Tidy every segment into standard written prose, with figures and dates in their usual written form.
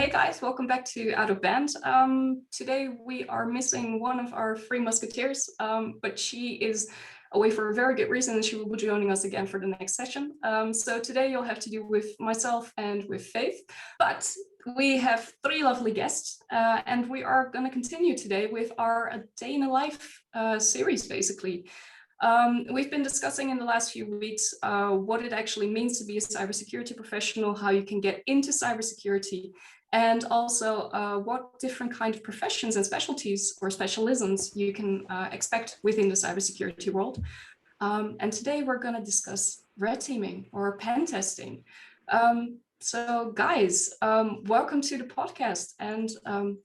Hey guys, welcome back to Out of Band. Today we are missing one of our three musketeers, but she is away for a very good reason and she will be joining us again for the next session. So today you'll have to do with myself and with Faith, but we have three lovely guests and we are going to continue today with our A Day in the Life series, basically. We've been discussing in the last few weeks what it actually means to be a cybersecurity professional, how you can get into cybersecurity, and also what different kind of professions and specialties or specialisms you can expect within the cybersecurity world. And today we're going to discuss red teaming or pen testing. So guys, welcome to the podcast. And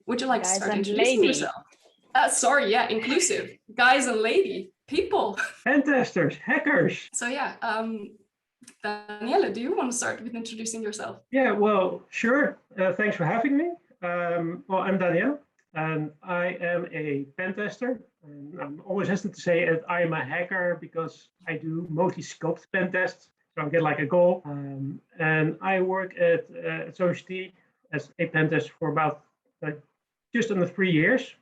would you like to start introducing yourself? Sorry, yeah, inclusive. Guys and lady, people. Pen testers, hackers. So yeah, Daniëlle, do you want to start with introducing yourself? Yeah, well, sure. Thanks for having me. Well, I'm Daniëlle, and I am a pen tester. And I'm always hesitant to say that I am a hacker because I do mostly scoped pen tests. So I get like a goal. And I work at Society as a pen tester for about just under 3 years.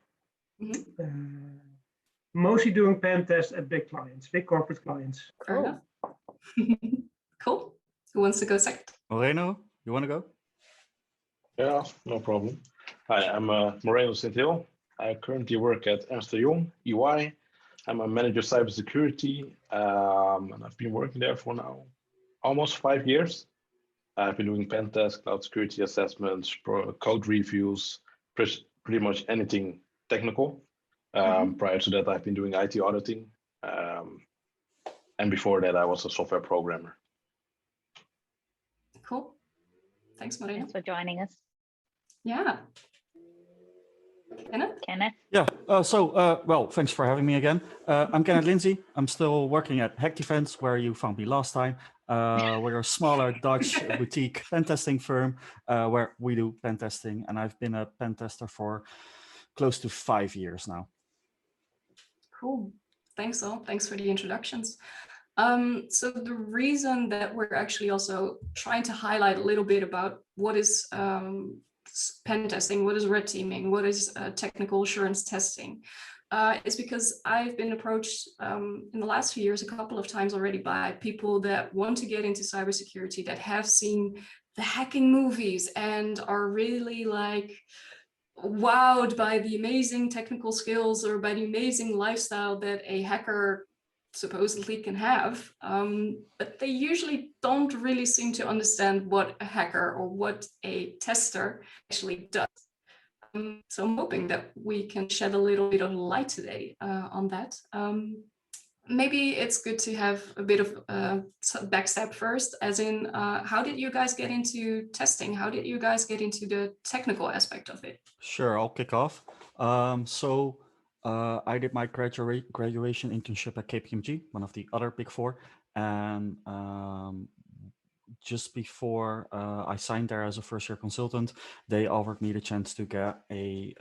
Mm-hmm. Mostly doing pen tests at big clients, big corporate clients. Cool. Cool. Who wants to go second? Moreno, you want to go? Yeah, no problem. Hi, I'm Moreno Sint Hill. I currently work at Ernst & Young, EY. I'm a manager of cybersecurity, and I've been working there for now almost 5 years. I've been doing pen tests, cloud security assessments, code reviews, pretty much anything technical. Prior to that, I've been doing IT auditing. And before that, I was a software programmer. Cool. Thanks, Moreno. Thanks for joining us. Yeah. Kenneth? Yeah, well, thanks for having me again. I'm Kenneth Linzey. I'm still working at Hack Defense, where you found me last time. We're a smaller Dutch boutique pen testing firm where we do pen testing. And I've been a pen tester for close to 5 years now. Cool. Thanks all. Thanks for the introductions. So the reason that we're actually also trying to highlight a little bit about what is pen testing, what is red teaming, what is technical assurance testing, is because I've been approached in the last few years a couple of times already by people that want to get into cybersecurity, that have seen the hacking movies and are really like wowed by the amazing technical skills or by the amazing lifestyle that a hacker supposedly can have, but they usually don't really seem to understand what a hacker or what a tester actually does. So I'm hoping that we can shed a little bit of light today on that. Maybe it's good to have a bit of a backstep first, as in how did you guys get into testing? How did you guys get into the technical aspect of it? Sure, I'll kick off. I did my graduation internship at KPMG, one of the other big four. And just before I signed there as a first-year consultant, they offered me the chance to get a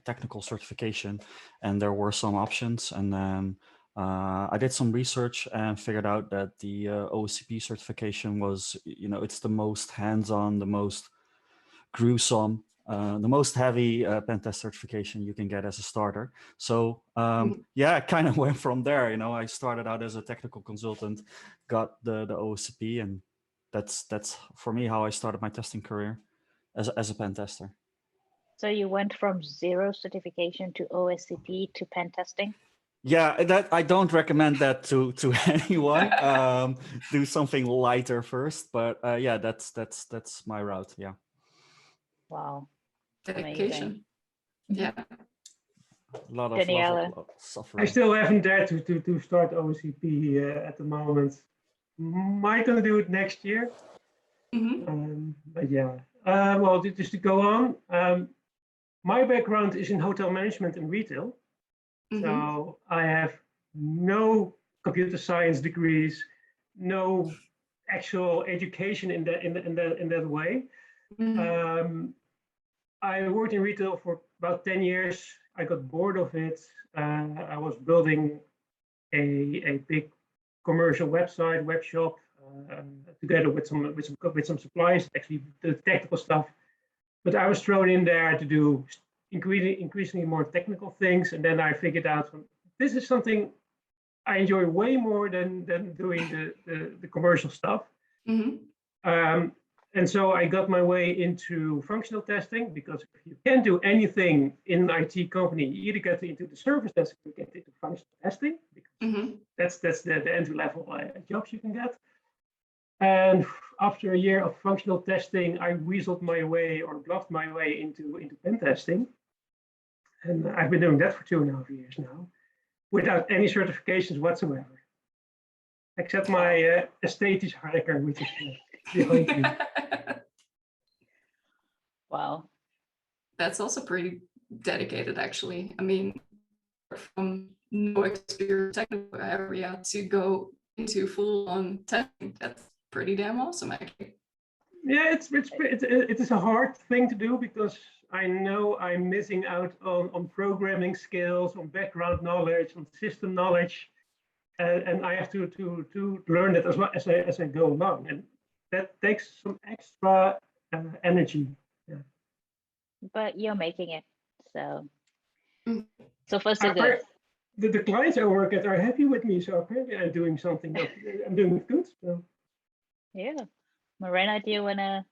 technical certification. And there were some options. And then I did some research and figured out that the OSCP certification was, it's the most hands-on, the most gruesome, the most heavy pen test certification you can get as a starter. So yeah, I kind of went from there. I started out as a technical consultant, got the OSCP, and that's for me how I started my testing career as a pen tester. So you went from 0 certification to OSCP to pen testing? Yeah, that I don't recommend that to anyone. Do something lighter first, but yeah, that's my route. Yeah. Wow. Dedication. Yeah. A lot of suffering. I still haven't dared to start OCP at the moment. Might gonna do it next year. But yeah. Well, just to go on, my background is in hotel management and retail. So I have no computer science degrees, no actual education in that way. I worked in retail for about 10 years. I got bored of it. I was building a big commercial website, web shop, together with some suppliers, actually the technical stuff. but I was thrown in there to do increasingly more technical things. And then I figured out this is something I enjoy way more than doing the commercial stuff. Mm-hmm. And so I got my way into functional testing, because if you can't do anything in an IT company, you either get into the service desk or get into functional testing, because that's the entry level jobs you can get. And after a year of functional testing, I weaseled my way or bluffed my way into pen testing. And I've been doing that for 2.5 years now, without any certifications whatsoever, except my esthetisch hacker, which is behind me. Wow. That's also pretty dedicated, actually. I mean, from no experience technical area to go into full-on testing, that's pretty damn awesome, actually. Yeah, it is a hard thing to do, because I know I'm missing out on programming skills, on background knowledge, on system knowledge, and I have to learn that as well as I go along, and that takes some extra energy. Yeah. But you're making it, so so far Uh, so good. The clients I work at are happy with me, so apparently I'm doing something. I'm doing it good. So. Yeah. Moreno, do you want to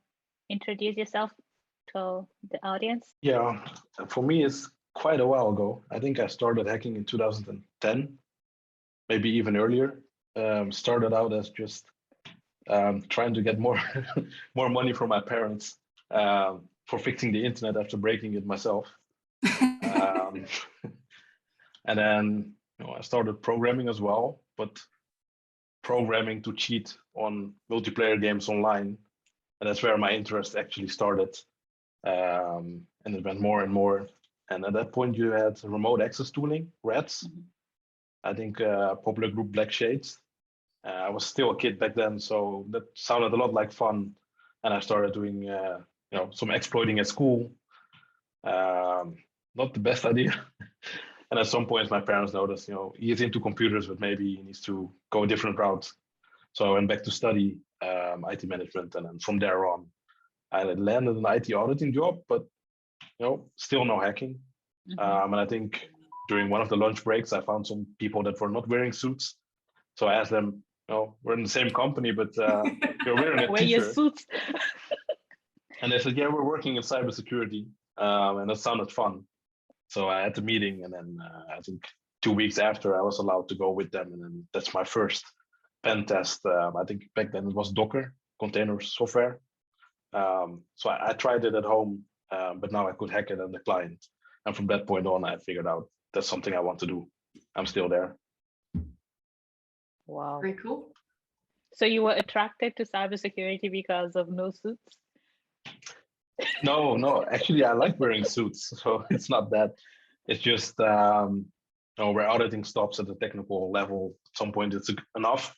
introduce yourself to the audience? Yeah, for me, it's quite a while ago. I think I started hacking in 2010, maybe even earlier. Started out as just trying to get more more money from my parents for fixing the internet after breaking it myself. And then I started programming as well, but programming to cheat on multiplayer games online. And that's where my interest actually started. And it went more and more. And at that point, you had remote access tooling, RATs. I think popular group Black Shades. I was still a kid back then, so that sounded a lot like fun. And I started doing, some exploiting at school. Not the best idea. And at some point, my parents noticed, he is into computers, but maybe he needs to go a different route. So I went back to study IT management, and then from there on, I landed an IT auditing job, but still no hacking. And I think during one of the lunch breaks, I found some people that were not wearing suits. So I asked them, we're in the same company, but you're wearing a Wear your t-shirt. suits. And they said, yeah, we're working in cybersecurity. And that sounded fun. So I had the meeting, and then I think 2 weeks after, I was allowed to go with them. And then that's my first pen test. I think back then it was Docker, container software. So I tried it at home, but now I could hack it on the client. And from that point on, I figured out that's something I want to do. I'm still there. Wow. Very cool. So you were attracted to cybersecurity because of no suits? No, actually, I like wearing suits, so it's not that. It's just where auditing stops at the technical level. At some point, it's enough.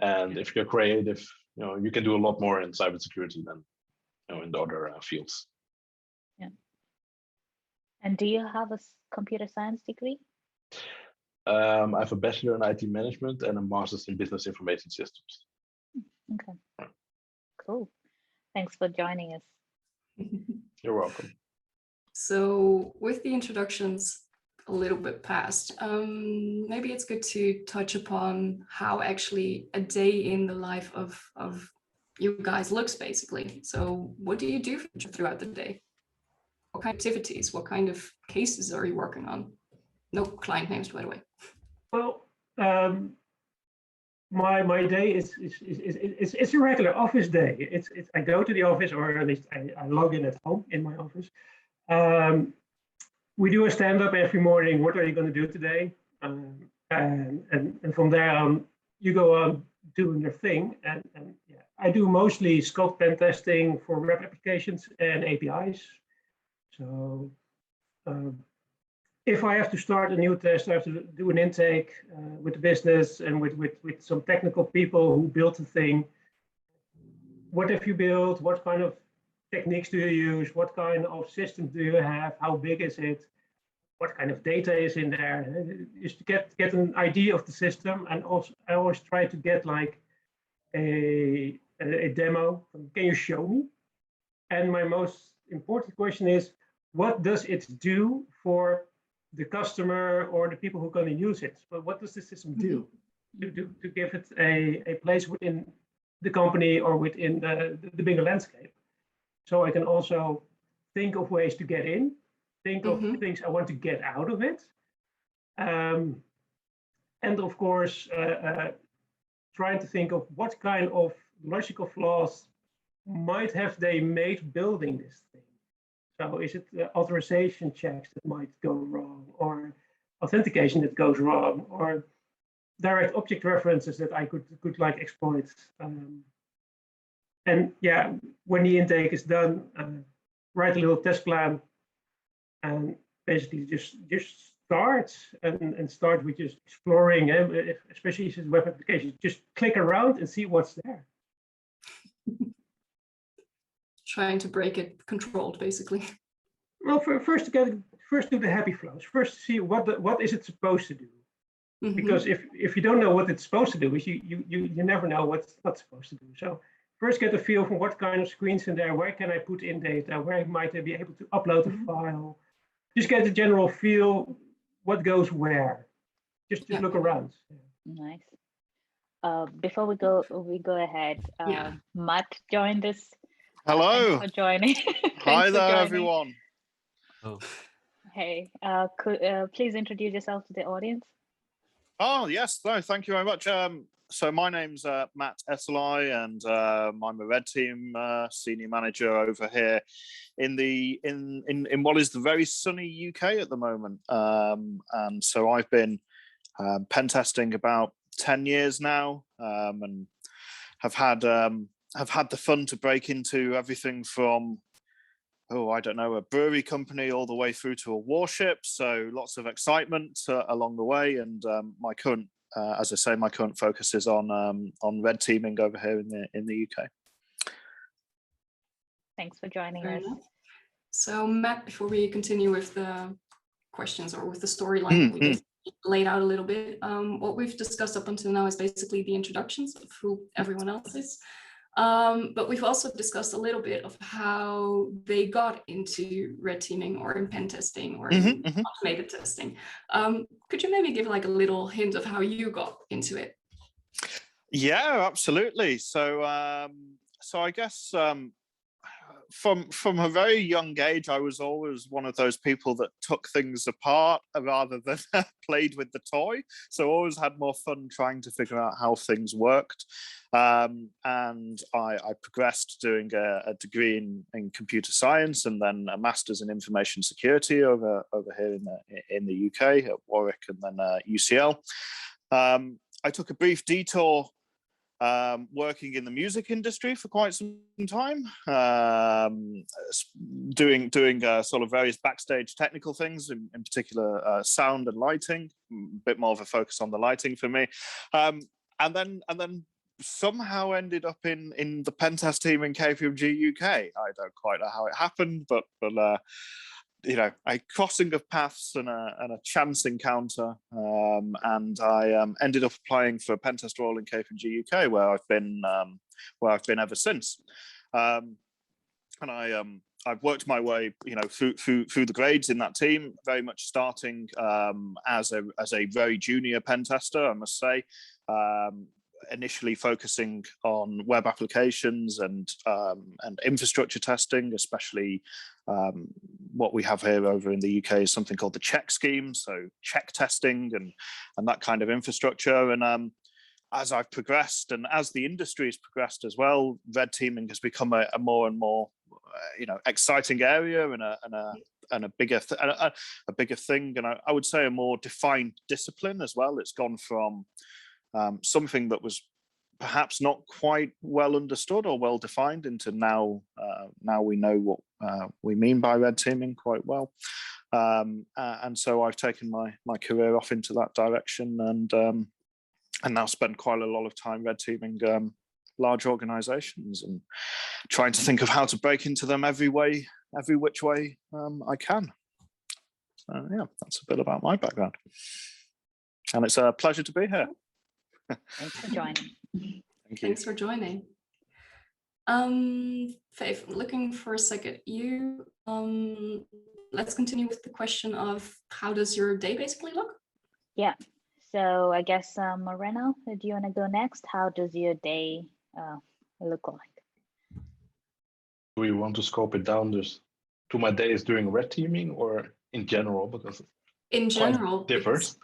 And if you're creative, you can do a lot more in cybersecurity than in the other fields. Yeah. And do you have a computer science degree? I have a bachelor in IT management and a master's in business information systems. Okay. Cool. Thanks for joining us. You're welcome. So with the introductions a little bit past, maybe it's good to touch upon how actually a day in the life of you guys looks, basically. So what do you do throughout the day? What kind of activities, what kind of cases are you working on? No client names, by the way. Well, my day is a regular office day. It's I go to the office, or at least I log in at home in my office. We do a stand-up every morning. What are you going to do today? And from there on, you go on doing your thing. And yeah, I do mostly scope pen testing for web applications and APIs. So if I have to start a new test, I have to do an intake with the business and with some technical people who built the thing. What have you built? What kind of techniques do you use? What kind of systems do you have? How big is it? What kind of data is in there? Just to get an idea of the system. And also, I always try to get like a demo. Can you show me? And my most important question is, what does it do for the customer or the people who are going to use it? But what does the system do to give it a place within the company or within the bigger landscape? So I can also think of ways to get in, think of things I want to get out of it. And of course, trying to think of what kind of logical flaws might have they made building this thing. So is it authorization checks that might go wrong, or authentication that goes wrong, or direct object references that I could like exploit? And yeah, when the intake is done, write a little test plan, and basically just start and start with just exploring, especially if it's web applications. Just click around and see what's there. Trying to break it controlled, basically. Well, first do the happy flows. First see what is it supposed to do. Because if you don't know what it's supposed to do, you never know what it's not supposed to do. So first get a feel for what kind of screens in there, where can I put in data, where might I be able to upload a file. Just get a general feel, what goes where. Just look around. Nice. Before we go ahead, Matt joined us. Hello. Thanks for joining. Hi there, everyone. Oh. Hey, could please introduce yourself to the audience? Oh, yes. No, thank you very much. So my name's Matt Ettelaie, and I'm a Red Team senior manager over here in what is the very sunny UK at the moment. And so I've been pen testing about 10 years now, and have had the fun to break into everything from, I don't know, a brewery company all the way through to a warship. So lots of excitement along the way. And my current, as I say, my current focus is on red teaming over here in the UK. Thanks for joining us. So Matt, before we continue with the questions or with the storyline, we just laid out a little bit. What we've discussed up until now is basically the introductions of who everyone else is. But we've also discussed a little bit of how they got into red teaming or in pen testing or in automated testing. Could you maybe give like a little hint of how you got into it? Yeah, absolutely. So I guess from a very young age, I was always one of those people that took things apart rather than played with the toy. So always had more fun trying to figure out how things worked. And I progressed doing a degree in computer science and then a master's in information security over here in the UK at Warwick and then UCL. I took a brief detour working in the music industry for quite some time, doing sort of various backstage technical things, in particular sound and lighting, a bit more of a focus on the lighting for me, and then somehow ended up in the pen test team in KPMG UK. I don't quite know how it happened, but you know, a crossing of paths and a chance encounter, and I ended up applying for a pen test role in KPMG UK, where I've been ever since. And I've worked my way, you know, through the grades in that team, very much starting as a very junior pen tester, I must say. Initially focusing on web applications and infrastructure testing, especially what we have here over in the UK is something called the check scheme, so check testing and that kind of infrastructure. And as I've progressed and as the industry has progressed as well, red teaming has become a more and more exciting area and a bigger thing, and I would say a more defined discipline as well. It's gone from something that was perhaps not quite well understood or well defined into now we know what we mean by red teaming quite well. And so I've taken my career off into that direction and now spend quite a lot of time red teaming large organizations and trying to think of how to break into them every which way I can. So yeah, that's a bit about my background. And it's a pleasure to be here. Thanks for joining. Thank you. Thanks for joining. Faith, looking for a second. Let's continue with the question of how does your day basically look? Yeah. So I guess Moreno, do you want to go next? How does your day look like? Do we want to scope it down just to my days during red teaming or in general? Because in general, differs.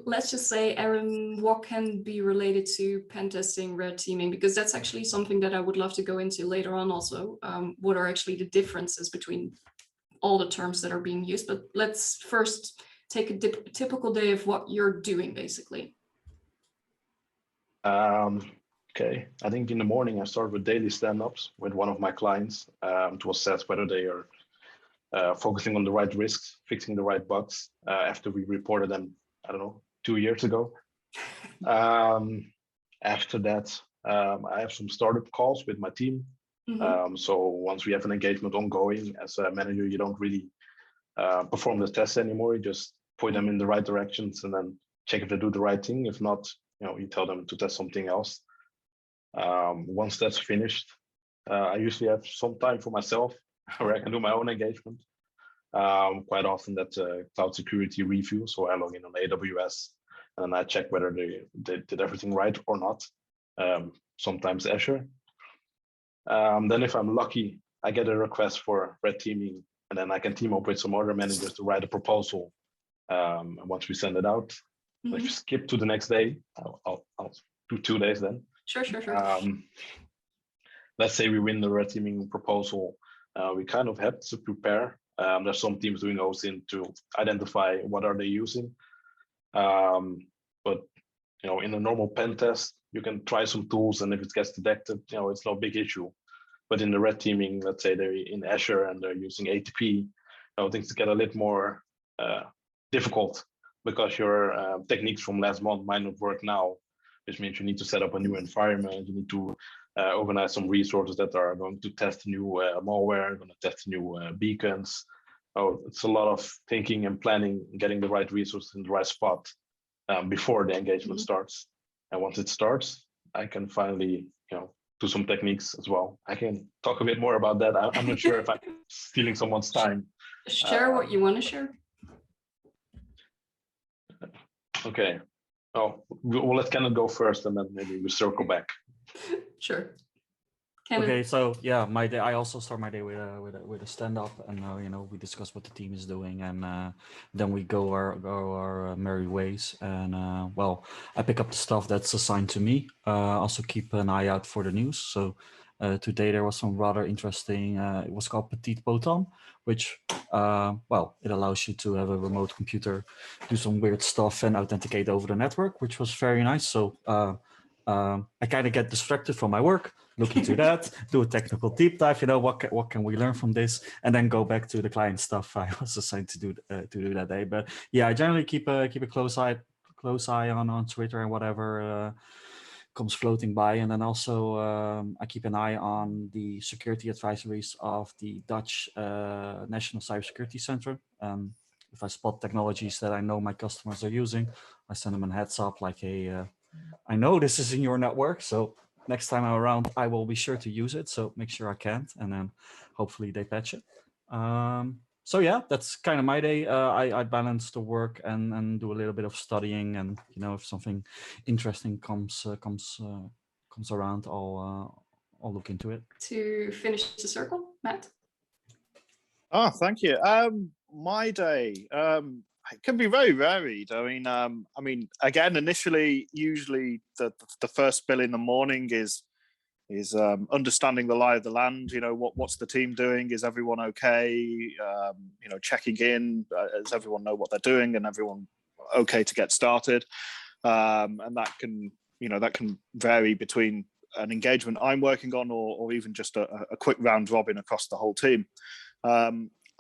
Let's just say, Aaron, what can be related to pen testing, red teaming, because that's actually something that I would love to go into later on also. What are actually the differences between all the terms that are being used? But let's first take a typical day of what you're doing, basically. Okay, I think in the morning I start with daily stand-ups with one of my clients to assess whether they are focusing on the right risks, fixing the right bugs after we reported them, I don't know, 2 years ago. After that, I have some startup calls with my team. So once we have an engagement ongoing, as a manager, you don't really perform the tests anymore. You just point them in the right directions and then check if they do the right thing. If not, you tell them to test something else. Once that's finished, I usually have some time for myself where I can do my own engagement. Quite often that's a cloud security review. So I log in on AWS and then I check whether they did everything right or not. Sometimes Azure. Then if I'm lucky, I get a request for red teaming and then I can team up with some other managers to write a proposal. And once we send it out, if you skip to the next day, I'll do 2 days then. Sure. Let's say we win the red teaming proposal. We kind of have to prepare. There's some teams doing OSINT to identify what are they using. But in a normal pen test, you can try some tools, and if it gets detected, it's no big issue. But in the red teaming, let's say they're in Azure and they're using ATP, things get a little more difficult because your techniques from last month might not work now, which means you need to set up a new environment. You need to organize some resources that are going to test new malware, going to test new beacons. It's a lot of thinking and planning, getting the right resources in the right spot before the engagement starts. And once it starts, I can finally, do some techniques as well. I can talk a bit more about that. I'm not sure if I'm stealing someone's time. Share what you want to share. Okay. We'll let Kenneth go first, and then maybe we circle back. Sure. Kenneth. Okay, so yeah, my day. I also start my day with a stand up, and we discuss what the team is doing, and then we go our merry ways. And I pick up the stuff that's assigned to me. Also keep an eye out for the news. So today there was some rather interesting. It was called Petit Potam, which it allows you to have a remote computer, do some weird stuff, and authenticate over the network, which was very nice. So I kind of get distracted from my work, look into that, do a technical deep dive. What can we learn from this, and then go back to the client stuff I was assigned to do that day. But yeah, I generally keep a close eye on Twitter and whatever comes floating by, and then also I keep an eye on the security advisories of the Dutch National Cybersecurity Center. If I spot technologies that I know my customers are using, I send them a heads up like, hey, I know this is in your network, so next time I'm around, I will be sure to use it. So make sure I can't, and then hopefully they patch it. So yeah, that's kind of my day. I balance the work and do a little bit of studying, and if something interesting comes around, I'll look into it. To finish the circle, Matt. Oh, thank you. My day. It can be very varied. I mean, again, initially, usually the first spill in the morning is understanding the lie of the land. What's the team doing? Is everyone okay? Checking in. Does everyone know what they're doing? And everyone okay to get started? And that can vary between an engagement I'm working on or even just a quick round robin across the whole team.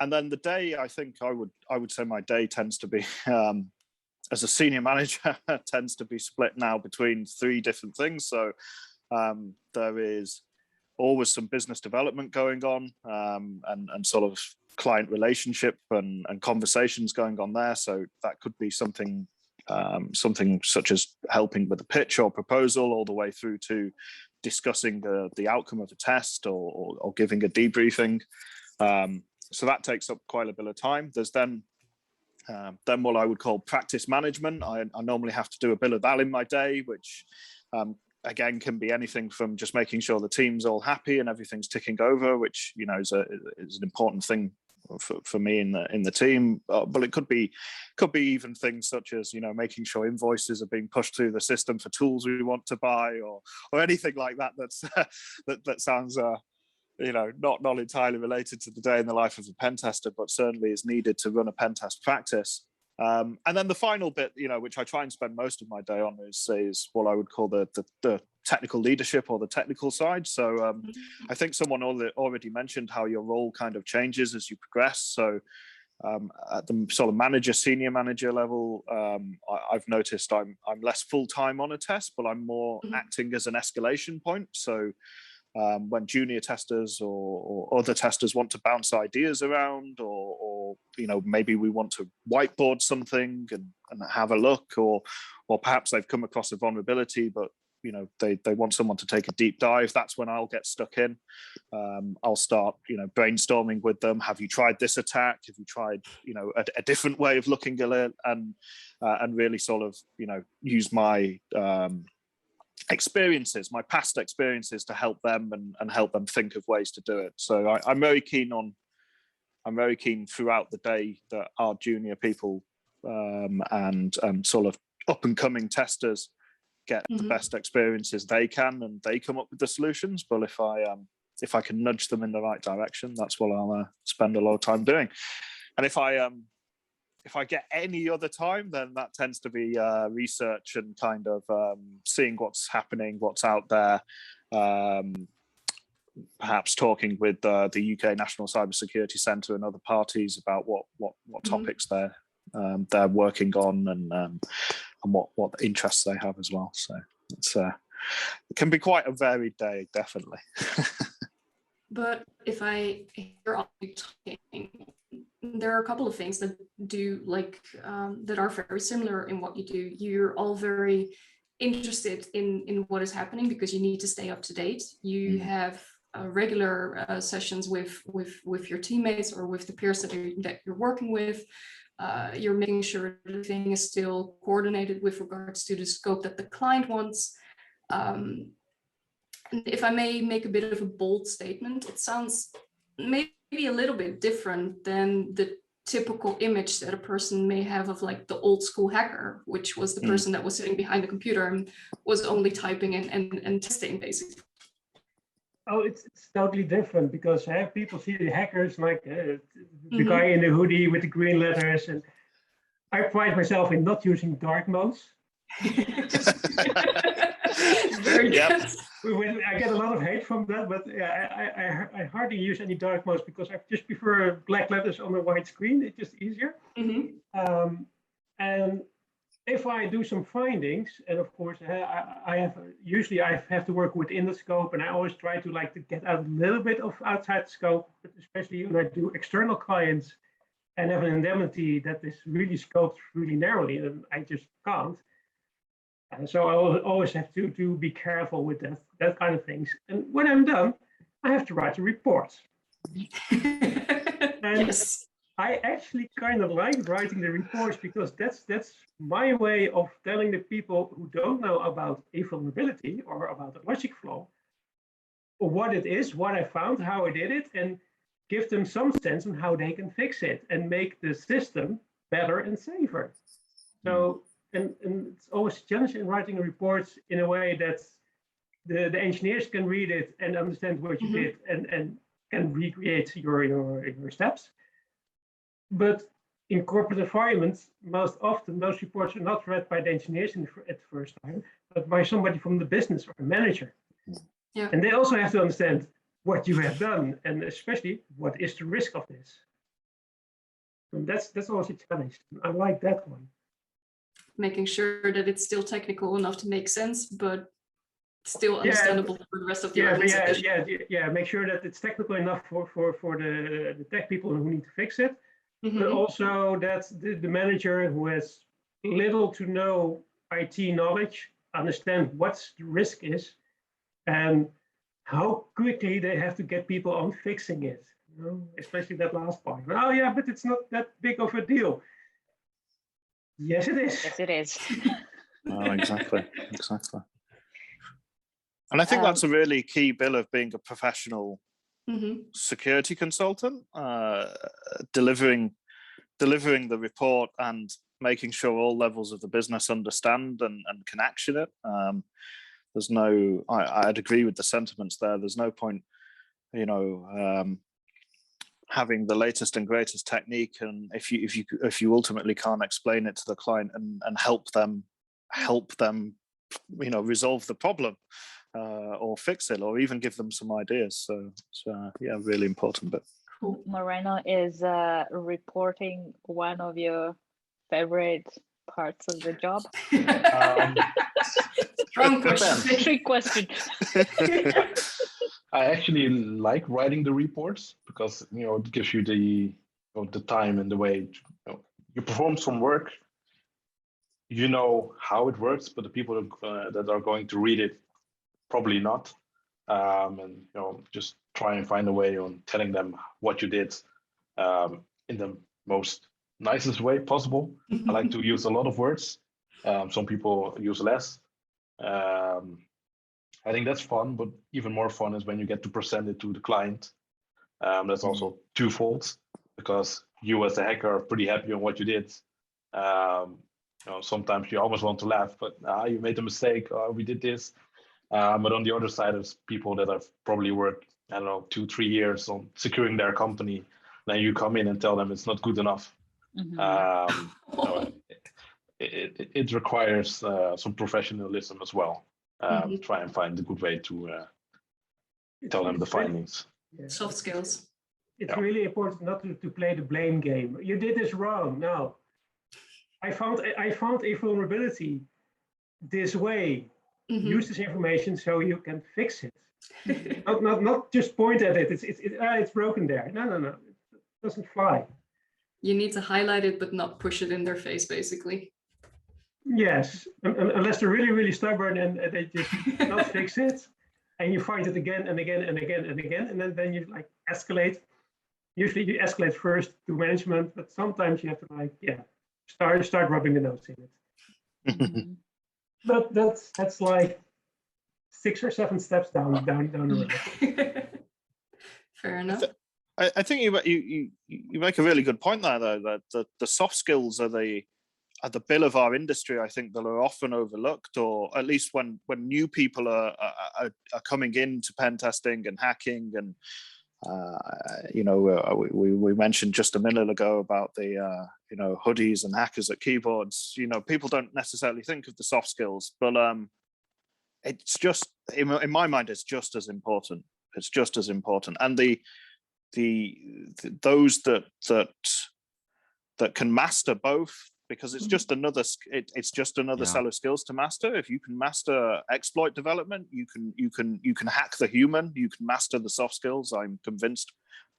And then the day, I think I would say my day tends to be, as a senior manager, tends to be split now between 3 different things. So there is always some business development going on, and sort of client relationship and conversations going on there. So that could be something such as helping with a pitch or proposal, all the way through to discussing the outcome of a test or giving a debriefing. So that takes up quite a bit of time. There's then what I would call practice management. I normally have to do a bit of that in my day, which again can be anything from just making sure the team's all happy and everything's ticking over, which is an important thing for me in the team. But it could be even things such as making sure invoices are being pushed through the system for tools we want to buy, or anything like that. That sounds not entirely related to the day in the life of a pen tester, but certainly is needed to run a pen test practice. And then the final bit, which I try and spend most of my day on, is what I would call the technical leadership or the technical side. So I think someone already mentioned how your role kind of changes as you progress. So at the sort of manager, senior manager level, I've noticed I'm less full-time on a test, but I'm more acting as an escalation point. So when junior testers or other testers want to bounce ideas around, or maybe we want to whiteboard something and have a look, or perhaps they've come across a vulnerability, but they want someone to take a deep dive, that's when I'll get stuck in. I'll start brainstorming with them. Have you tried this attack? Have you tried a different way of looking at it? And really sort of use my experiences, my past experiences, to help them and help them think of ways to do it. So I'm very keen throughout the day that our junior people and sort of up and coming testers get the best experiences they can, and they come up with the solutions. But if I can nudge them in the right direction, that's what I'll spend a lot of time doing. And if I get any other time, then that tends to be research and kind of seeing what's happening, what's out there, perhaps talking with the UK National Cybersecurity Centre and other parties about what topics they're working on, and what interests they have as well. So it can be quite a varied day, definitely. But if I hear all you talking, there are a couple of things that that are very similar in what you do. You're all very interested in what is happening because you need to stay up to date. You have regular sessions with your teammates or with the peers that you're working with. You're making sure everything is still coordinated with regards to the scope that the client wants. And if I may make a bit of a bold statement, it sounds maybe a little bit different than the typical image that a person may have of like the old school hacker, which was the person that was sitting behind the computer and was only typing and testing, basically. Oh, it's totally different, because people see the hackers like the guy in the hoodie with the green letters, and I pride myself in not using dark modes. Very good. I get a lot of hate from that, but I hardly use any dark modes because I just prefer black letters on a white screen. It's just easier. And if I do some findings, and of course I have to work within the scope, and I always try to get out a little bit of outside the scope, but especially when I do external clients and have an indemnity that is really scoped really narrowly, and I just can't. And so I always have to be careful with that kind of things. And when I'm done, I have to write a report. Yes. I actually kind of like writing the reports, because that's my way of telling the people who don't know about a vulnerability or about a logic flaw, or what it is, what I found, how I did it, and give them some sense on how they can fix it and make the system better and safer. So, and it's always a challenge in writing reports in a way that the engineers can read it and understand what you did and can recreate your steps. But in corporate environments, most often those reports are not read by the engineers at the first time, but by somebody from the business or a manager. Yeah. And they also have to understand what you have done, and especially what is the risk of this. And that's always a challenge. I like that one. Making sure that it's still technical enough to make sense, but still understandable for the rest of the organization. Make sure that it's technical enough for the tech people who need to fix it. But also that the manager who has little to no IT knowledge understand what the risk is and how quickly they have to get people on fixing it. You know, especially that last part. Oh yeah, but it's not that big of a deal. Yes, it is. Yes, it is. Oh, exactly. And I think that's a really key bill of being a professional security consultant, delivering the report and making sure all levels of the business understand and can action it. There's no, I'd agree with the sentiments there. There's no point, you know, having the latest and greatest technique, and if you ultimately can't explain it to the client and help them, you know, resolve the problem or fix it, or even give them some ideas. So yeah, really important bit. Cool. Moreno, is reporting one of your favorite parts of the job? Strong question. Trick question. I actually like writing the reports because, you know, it gives you the time and the way to, you perform some work. You know how it works, but the people that are going to read it probably not. And you know, just try and find a way on telling them what you did in the most nicest way possible. I like to use a lot of words. Some people use less. I think that's fun, but even more fun is when you get to present it to the client. That's also twofold, because you as a hacker are pretty happy on what you did. You know, sometimes you almost want to laugh, but you made a mistake, we did this. But on the other side, there's people that have probably worked, I don't know, 2-3 years on securing their company. Then you come in and tell them it's not good enough. You know, it requires some professionalism as well. Try and find a good way to tell them the findings. Yeah. Soft skills. It's really important not to play the blame game. You did this wrong. No, I found a vulnerability this way. Use this information so you can fix it. not just point at it. It's broken there. No. It doesn't fly. You need to highlight it, but not push it in their face, basically. Yes, unless they're really, really stubborn and they just not fix it, and you find it again and again and again and again, and then you like escalate. Usually you escalate first to management, but sometimes you have to like, start rubbing the nose in it. But that's like 6 or 7 steps down the road. Fair enough. I think you make a really good point there, though, that the soft skills are the bill of our industry. I think that are often overlooked, or at least when new people are coming into pen testing and hacking, and you know, we mentioned just a minute ago about the you know, hoodies and hackers at keyboards. You know, people don't necessarily think of the soft skills, but it's just in my mind, it's just as important. It's just as important, and those that can master both, because it's just another set of skills to master. If you can master exploit development, you can hack the human, you can master the soft skills. I'm convinced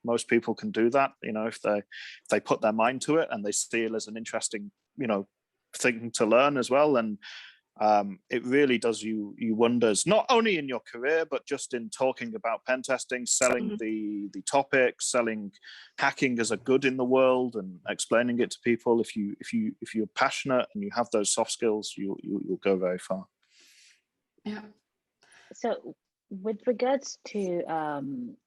most people can do that, you know, if they put their mind to it and they see it as an interesting, you know, thing to learn as well. And it really does you wonders, not only in your career, but just in talking about pen testing, selling the topic, selling hacking as a good in the world, and explaining it to people. If you're passionate and you have those soft skills, you'll go very far. Yeah. So with regards to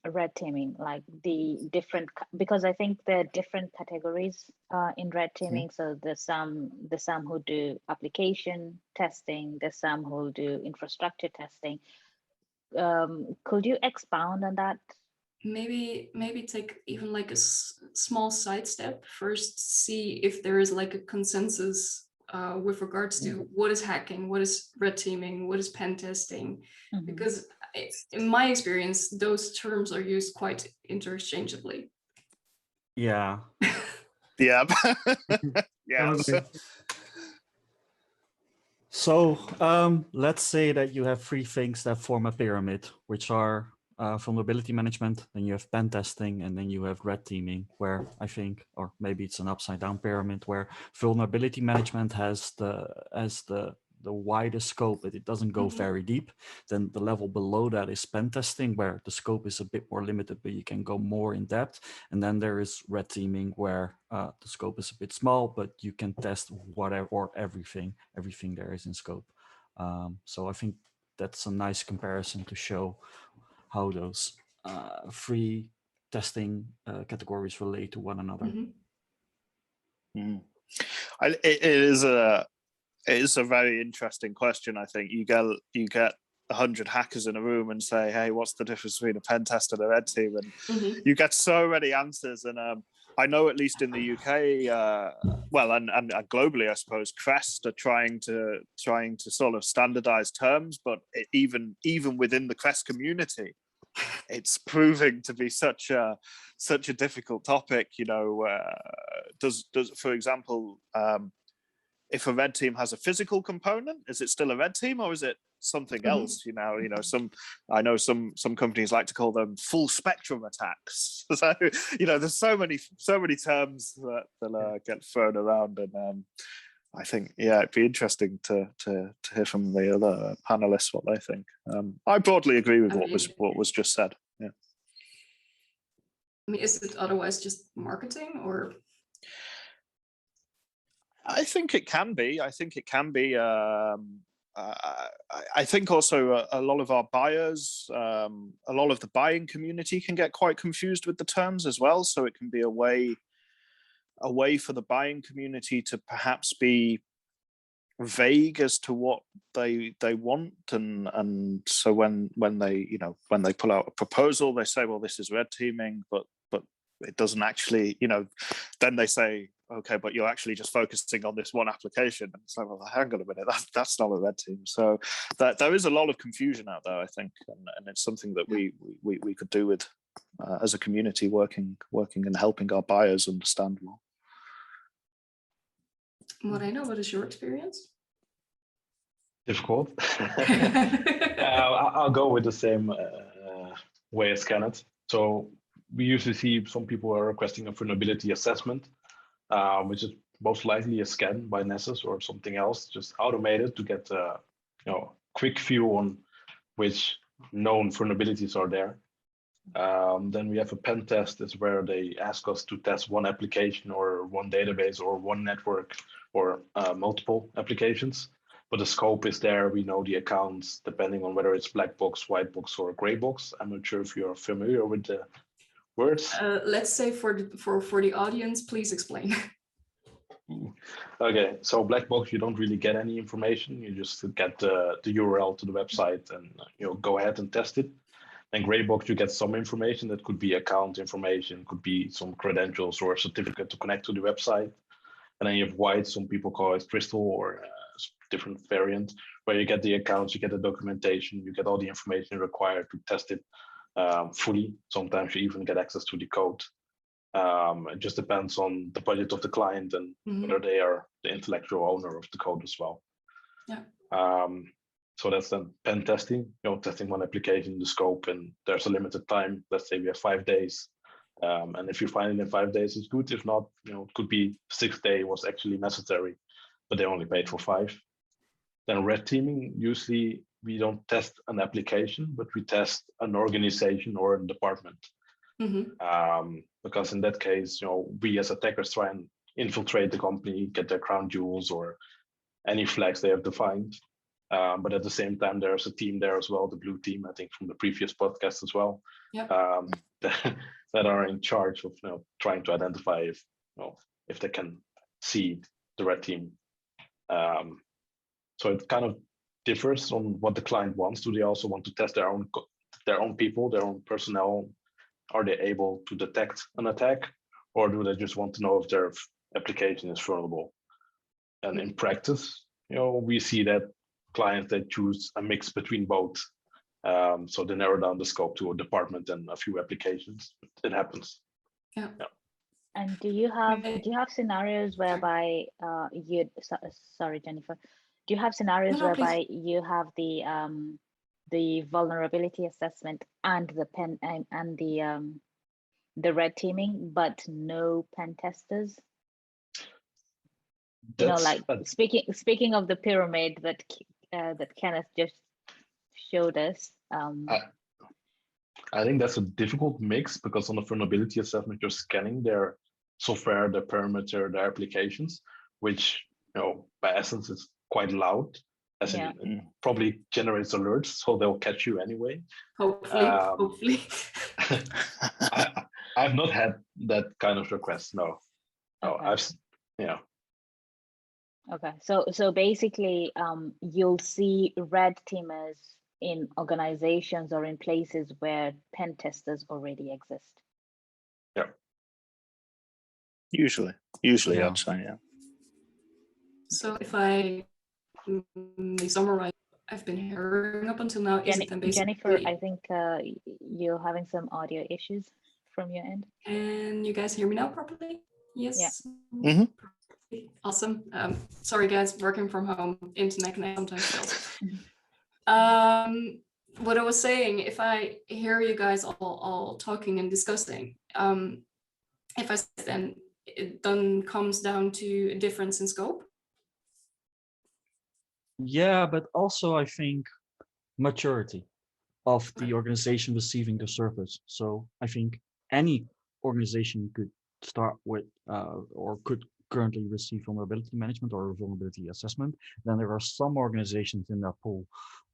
red teaming, like the different, because I think there are different categories in red teaming. So there's some who do application testing, there's some who do infrastructure testing. Could you expound on that? Maybe take even like a small sidestep. First, see if there is like a consensus with regards to what is hacking, what is red teaming, what is pen testing, because in my experience, those terms are used quite interchangeably. Yeah. Yeah. Yes. So let's say that you have 3 things that form a pyramid, which are vulnerability management, then you have pen testing, and then you have red teaming, where I think, or maybe it's an upside down pyramid, where vulnerability management has the the widest scope, but it doesn't go very deep. Then the level below that is pen testing, where the scope is a bit more limited, but you can go more in depth. And then there is red teaming, where the scope is a bit small, but you can test whatever or everything there is in scope. So I think that's a nice comparison to show how those three testing categories relate to one another. It is a very interesting question. I think you get 100 hackers in a room and say, hey, what's the difference between a pen test and a red team? And you get so many answers. And I know, at least in the UK, well, and globally, I suppose, Crest are trying to sort of standardize terms, but even within the Crest community, it's proving to be such a difficult topic. You know, does for example, if a red team has a physical component, is it still a red team, or is it something else? I know some companies like to call them full spectrum attacks. So there's so many terms that get thrown around, and I think it'd be interesting to hear from the other panelists what they think. I broadly agree with what was just said. Yeah. I mean, is it otherwise just marketing, or? I think it can be. I think also a lot of our buyers, a lot of the buying community can get quite confused with the terms as well. So it can be a way for the buying community to perhaps be vague as to what they want, and so when they pull out a proposal, they say, well, this is red teaming, but it doesn't actually, then they say, okay, but you're actually just focusing on this one application. And it's like, well, hang on a minute, that's not a red team. So there is a lot of confusion out there, I think, and it's something that we could do with as a community, working and helping our buyers understand more. Moreno, what is your experience? Difficult. I'll go with the same way as Kenneth. So we usually see some people are requesting a vulnerability assessment, which is most likely a scan by Nessus or something else, just automated to get a quick view on which known vulnerabilities are there. Then we have a pen test, is where they ask us to test one application or one database or one network or multiple applications. But the scope is there. We know the accounts, depending on whether it's black box, white box, or gray box. I'm not sure if you're familiar with the words. Let's say for the audience, please explain. Okay, so black box, you don't really get any information. You just get the URL to the website and go ahead and test it. And gray box, you get some information that could be account information, could be some credentials or a certificate to connect to the website. And then you have white, some people call it crystal or different variant, where you get the accounts, you get the documentation, you get all the information required to test it fully. Sometimes you even get access to the code. It just depends on the budget of the client and whether they are the intellectual owner of the code as well. Yeah. So that's then pen testing, testing one application, the scope, and there's a limited time. Let's say we have 5 days. And if you find it in 5 days, it's good. If not, it could be 6 days was actually necessary, but they only paid for 5. Then red teaming, usually we don't test an application, but we test an organization or a department. Because in that case, we as attackers try and infiltrate the company, get their crown jewels or any flags they have defined. But at the same time, there's a team there as well, the blue team, I think from the previous podcast as well, that are in charge of trying to identify if they can see the red team. So it kind of differs on what the client wants. Do they also want to test their own people, their own personnel? Are they able to detect an attack, or do they just want to know if their application is vulnerable? And in practice, we see that clients that choose a mix between both. So they narrow down the scope to a department and a few applications. It happens. Yeah. And do you have scenarios whereby sorry, Jennifer, do you have scenarios whereby you have the vulnerability assessment and the pen and the red teaming, but no pen testers? You know, That's like speaking of the pyramid that that Kenneth just showed us. I think that's a difficult mix, because on the vulnerability assessment, you're scanning their software, their perimeter, their applications, which, you know, by essence is quite loud, as Yeah. it probably generates alerts, so they'll catch you anyway. Hopefully. I've not had that kind of request. No, Okay. Yeah. Okay, so basically, you'll see red teamers in organizations or in places where pen testers already exist. Yeah. Usually, Yeah. I'd say, yeah. So if I summarize, I've been hearing up until now, is it then basically... Jennifer, I think you're having some audio issues from your end. Can you guys hear me now properly? Yes. Yeah. Mhm. Awesome. Sorry guys, working from home, internet connection sometimes fails. What I was saying, if I hear you guys all talking and discussing, if I then it then comes down to a difference in scope. Yeah, but also I think maturity of the organization receiving the service. So I think any organization could start with or could currently receive vulnerability management or vulnerability assessment. Then there are some organizations in that pool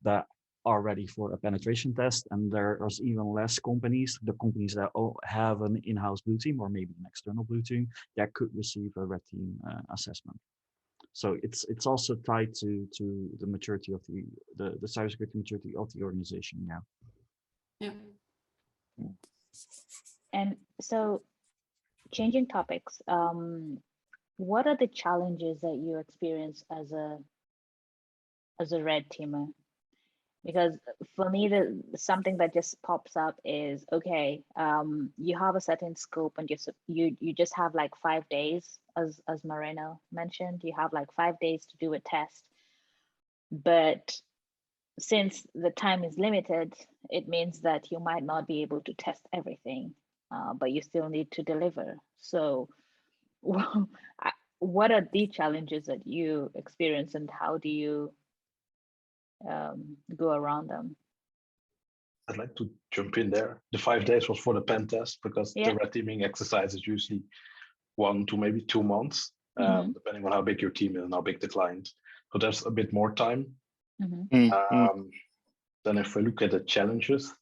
that are ready for a penetration test, and there's even less companies, the companies that have an in-house blue team or maybe an external blue team, that could receive a red team assessment. So it's also tied to the maturity of the cybersecurity maturity of the organization. Yeah. Yeah. And so, changing topics, what are the challenges that you experience as a red teamer? Because for me, something that just pops up is, okay, you have a certain scope and you just have like 5 days, as Moreno mentioned, you have like 5 days to do a test. But since the time is limited, it means that you might not be able to test everything, but you still need to deliver. So what are the challenges that you experience, and how do you go around them? I'd like to jump in there. The 5 days was for the pen test, because the red teaming exercise is usually 1 to maybe 2 months, depending on how big your team is and how big the client. So there's a bit more time. Then if we look at the challenges,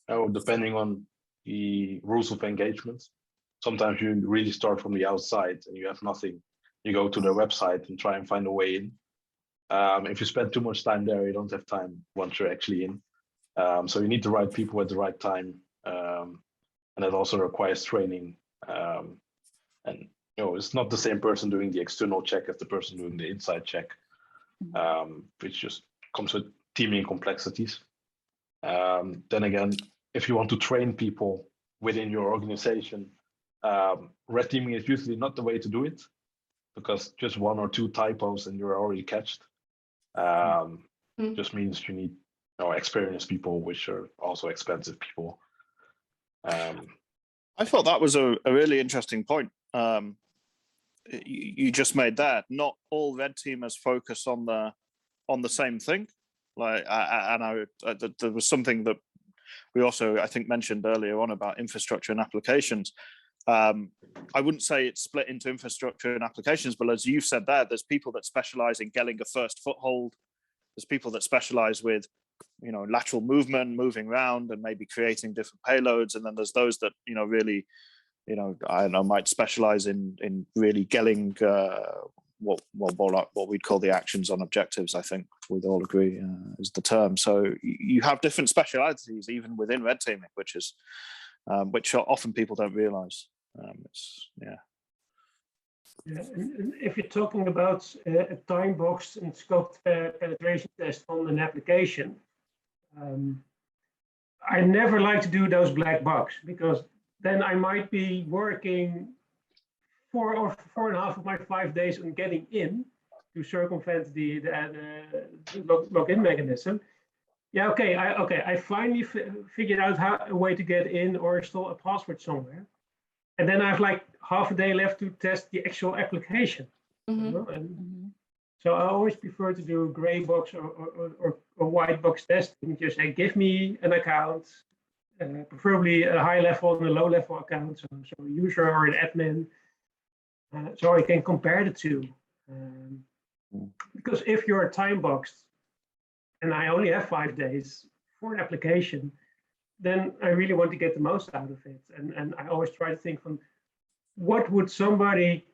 depending on the rules of engagement, sometimes you really start from the outside and you have nothing. You go to their website and try and find a way in. If you spend too much time there, you don't have time once you're actually in. So you need the right people at the right time, and that also requires training. And it's not the same person doing the external check as the person doing the inside check, which just comes with teaming complexities. Then again, if you want to train people within your organization, red teaming is usually not the way to do it, because just 1 or 2 typos and you're already catched. Just means you need experienced people, which are also expensive people. I thought that was a really interesting point. You just made that. Not all red teamers focus on the same thing. There was something that we also, I think, mentioned earlier on about infrastructure and applications. I wouldn't say it's split into infrastructure and applications, but as you've said there, there's people that specialize in getting a first foothold. There's people that specialize with, lateral movement, moving around and maybe creating different payloads. And then there's those that, really, I don't know, might specialize in really getting what we'd call the actions on objectives. I think we'd all agree is the term. So you have different specialities even within red teaming, which often people don't realize. And if you're talking about a time boxed and scoped penetration test on an application, I never like to do those black box, because then I might be working 4 or 4.5 of my 5 days on getting in to circumvent the login mechanism. Yeah, okay. I finally figured out a way to get in or install a password somewhere, and then I have like half a day left to test the actual application. Mhm. know, and so I always prefer to do gray box or white box testing. Just say, give me an account, preferably a high level and a low level account, so a user or an admin, so I can compare the two. Because if you're time boxed and I only have 5 days for an application, then I really want to get the most out of it. And I always try to think from what would somebody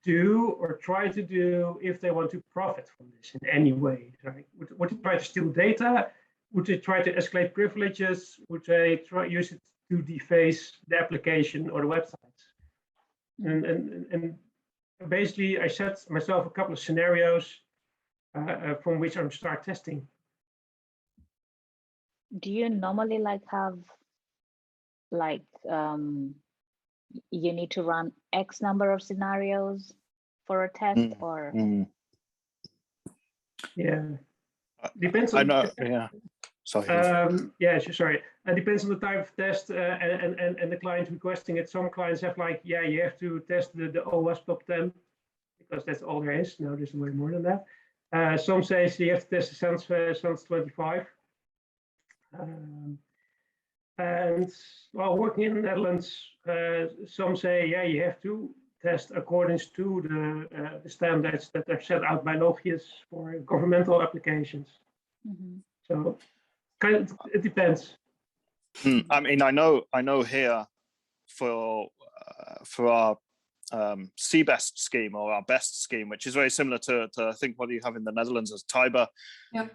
do or try to do if they want to profit from this in any way? Right? Would they try to steal data? Would they try to escalate privileges? Would they use it to deface the application or the websites? And basically, I set myself a couple of scenarios from which I'm start testing. Do you normally have you need to run X number of scenarios for a test, or? Yeah, depends on. I know. Yeah. Sorry. Yeah, sorry. It depends on the type of test and the client requesting it. Some clients have you have to test the OWASP top 10 because that's all there is. Now there's way more than that. Some say you have to test the Sans 25. And while working in the Netherlands, some say, you have to test according to the standards that are set out by Logius for governmental applications. So it depends. I mean, I know here for our CBEST scheme, or our BEST scheme, which is very similar to I think what you have in the Netherlands as TIBA. Yeah.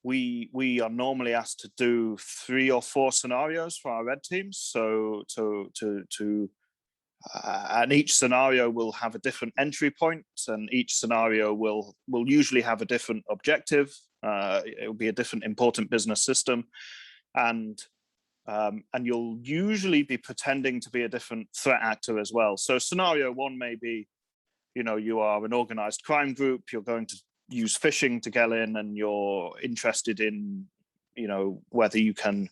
We are normally asked to do 3 or 4 scenarios for our red teams. So and each scenario will have a different entry point, and each scenario will usually have a different objective. It will be a different important business system, and you'll usually be pretending to be a different threat actor as well. So scenario 1 may be, you are an organized crime group. You're going to use phishing to get in, and you're interested in, whether you can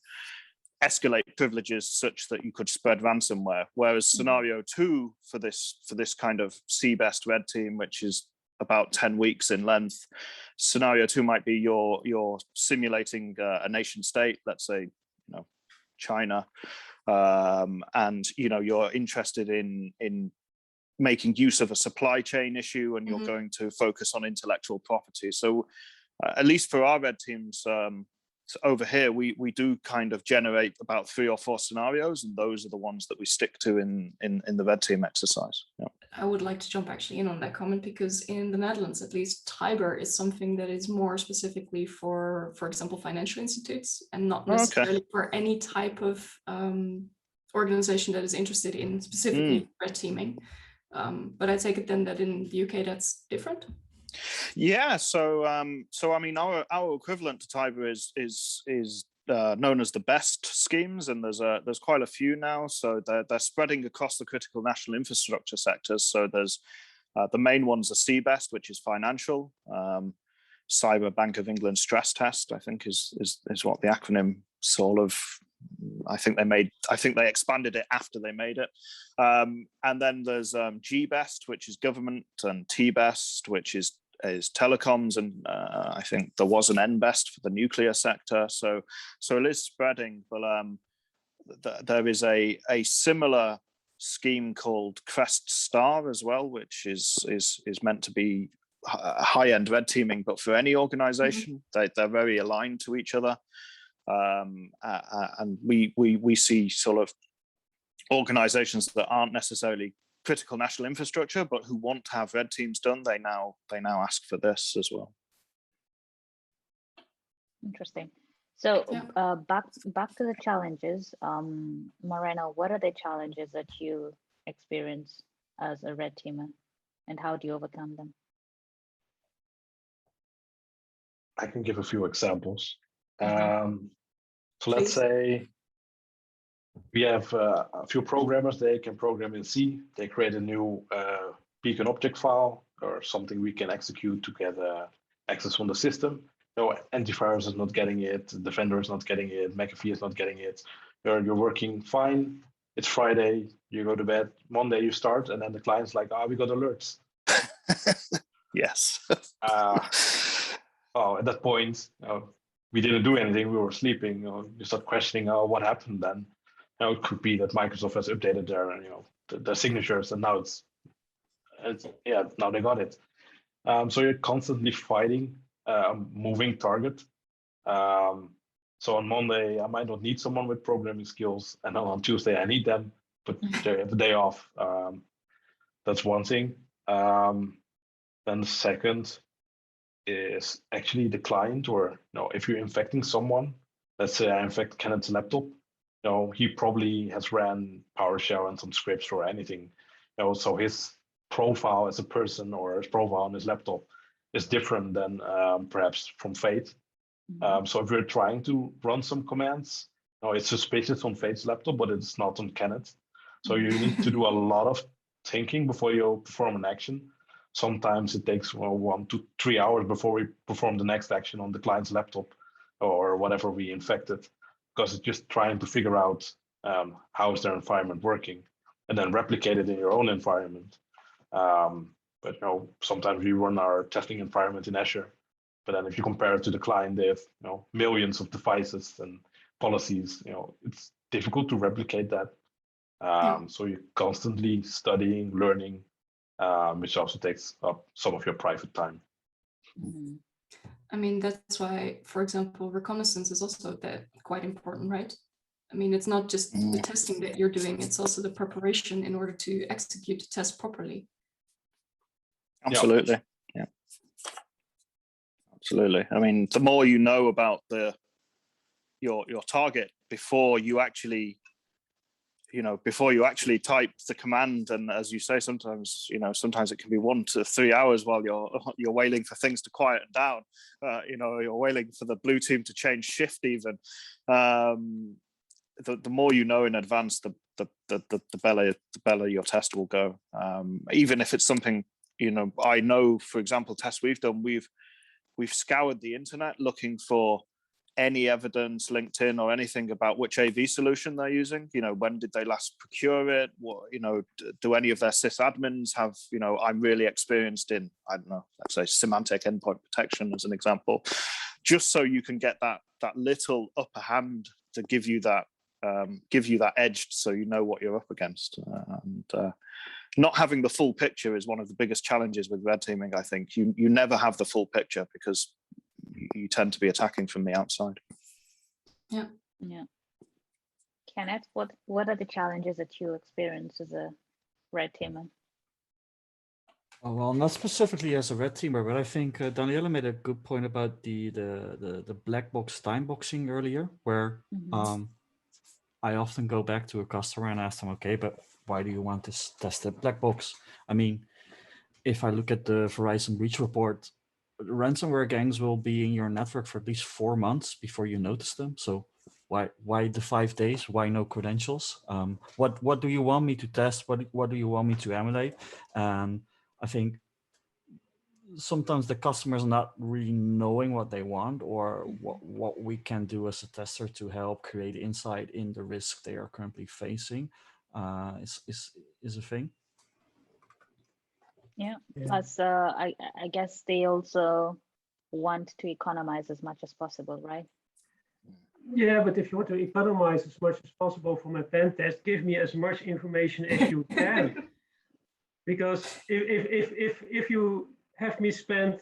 escalate privileges such that you could spread ransomware. Whereas scenario 2 for this kind of CBEST red team, which is about 10 weeks in length, scenario 2 might be you're simulating a nation state, let's say, China, and you're interested in making use of a supply chain issue, and you're going to focus on intellectual property. So at least for our red teams over here, we do kind of generate about 3 or 4 scenarios, and those are the ones that we stick to in the red team exercise. Yeah. I would like to jump actually in on that comment, because in the Netherlands, at least, TIBER is something that is more specifically for example, financial institutes, and not necessarily for any type of organization that is interested in specifically red teaming. But I take it then that in the UK that's different. Yeah, so I mean, our equivalent to TIBER is known as the BEST schemes, and there's quite a few now. So they're spreading across the critical national infrastructure sectors. So there's the main ones are CBEST, which is financial. Cyber Bank of England stress test, I think, is what the acronym sort of. I think they expanded it after they made it. And then there's GBEST, which is government, and TBEST, which is telecoms, and I think there was an NBEST for the nuclear sector. So it is spreading, but there is a similar scheme called Crest Star as well, which is meant to be high-end red teaming, but for any organization. They're very aligned to each other. And we see sort of organizations that aren't necessarily critical national infrastructure, but who want to have red teams done. They now ask for this as well. Interesting. So back to the challenges. Moreno, what are the challenges that you experience as a red teamer, and how do you overcome them? I can give a few examples. So let's say we have a few programmers. They can program in C. They create a new beacon object file or something we can execute to get access on the system. No, antivirus is not getting it. Defender is not getting it. McAfee is not getting it. You're working fine. It's Friday. You go to bed. Monday you start, and then the client's like, we got alerts. Yes. At that point, we didn't do anything. We were sleeping. You start questioning, what happened then? It could be that Microsoft has updated their signatures, and now it's now they got it. So you're constantly fighting a moving target. So on Monday, I might not need someone with programming skills, and then on Tuesday I need them, but they have the day off. That's one thing. Then the second is actually the client, or if you're infecting someone, let's say I infect Kenneth's laptop, he probably has ran PowerShell and some scripts or anything, so his profile as a person or his profile on his laptop is different than perhaps from Fate. So if you're trying to run some commands, it's suspicious on Fate's laptop, but it's not on Kenneth. So you need to do a lot of thinking before you perform an action. Sometimes it takes 1 to 3 hours before we perform the next action on the client's laptop or whatever we infected, because it's just trying to figure out how is their environment working and then replicate it in your own environment. But sometimes we run our testing environment in Azure, but then if you compare it to the client, they have millions of devices and policies. It's difficult to replicate that. So you're constantly studying, learning, which also takes up some of your private time. I mean, that's why, for example, reconnaissance is also quite important, right? I mean, it's not just the testing that you're doing, it's also the preparation in order to execute the test properly. Absolutely. Yeah. Absolutely. I mean, the more you know about your target before you actually type the command, and as you say, sometimes it can be 1 to 3 hours while you're waiting for things to quieten down. You're waiting for the blue team to change shift even. The more you know in advance, the better your test will go. Even if it's something, I know, for example, tests we've done, we've scoured the internet looking for any evidence, LinkedIn or anything about which AV solution they're using. When did they last procure it? What, do any of their sysadmins have, I'm really experienced in, I don't know, let's say semantic endpoint protection as an example, just so you can get that little upper hand to give you that edge, so you know what you're up against. Not having the full picture is one of the biggest challenges with red teaming. I think you never have the full picture because you tend to be attacking from the outside. Yeah. Kenneth, what are the challenges that you experience as a red teamer? Oh, well, not specifically as a red teamer, but I think Daniëlle made a good point about the black box time boxing earlier, where I often go back to a customer and ask them, okay, but why do you want to test the black box? I mean, if I look at the Verizon breach report, ransomware gangs will be in your network for at least 4 months before you notice them. So why the 5 days? Why no credentials? What do you want me to test? What do you want me to emulate? And I think sometimes the customers not really knowing what they want or what we can do as a tester to help create insight in the risk they are currently facing is a thing. Yeah. Plus, I guess they also want to economize as much as possible, right? Yeah, but if you want to economize as much as possible from a pen test, give me as much information as you can. Because if you have me spend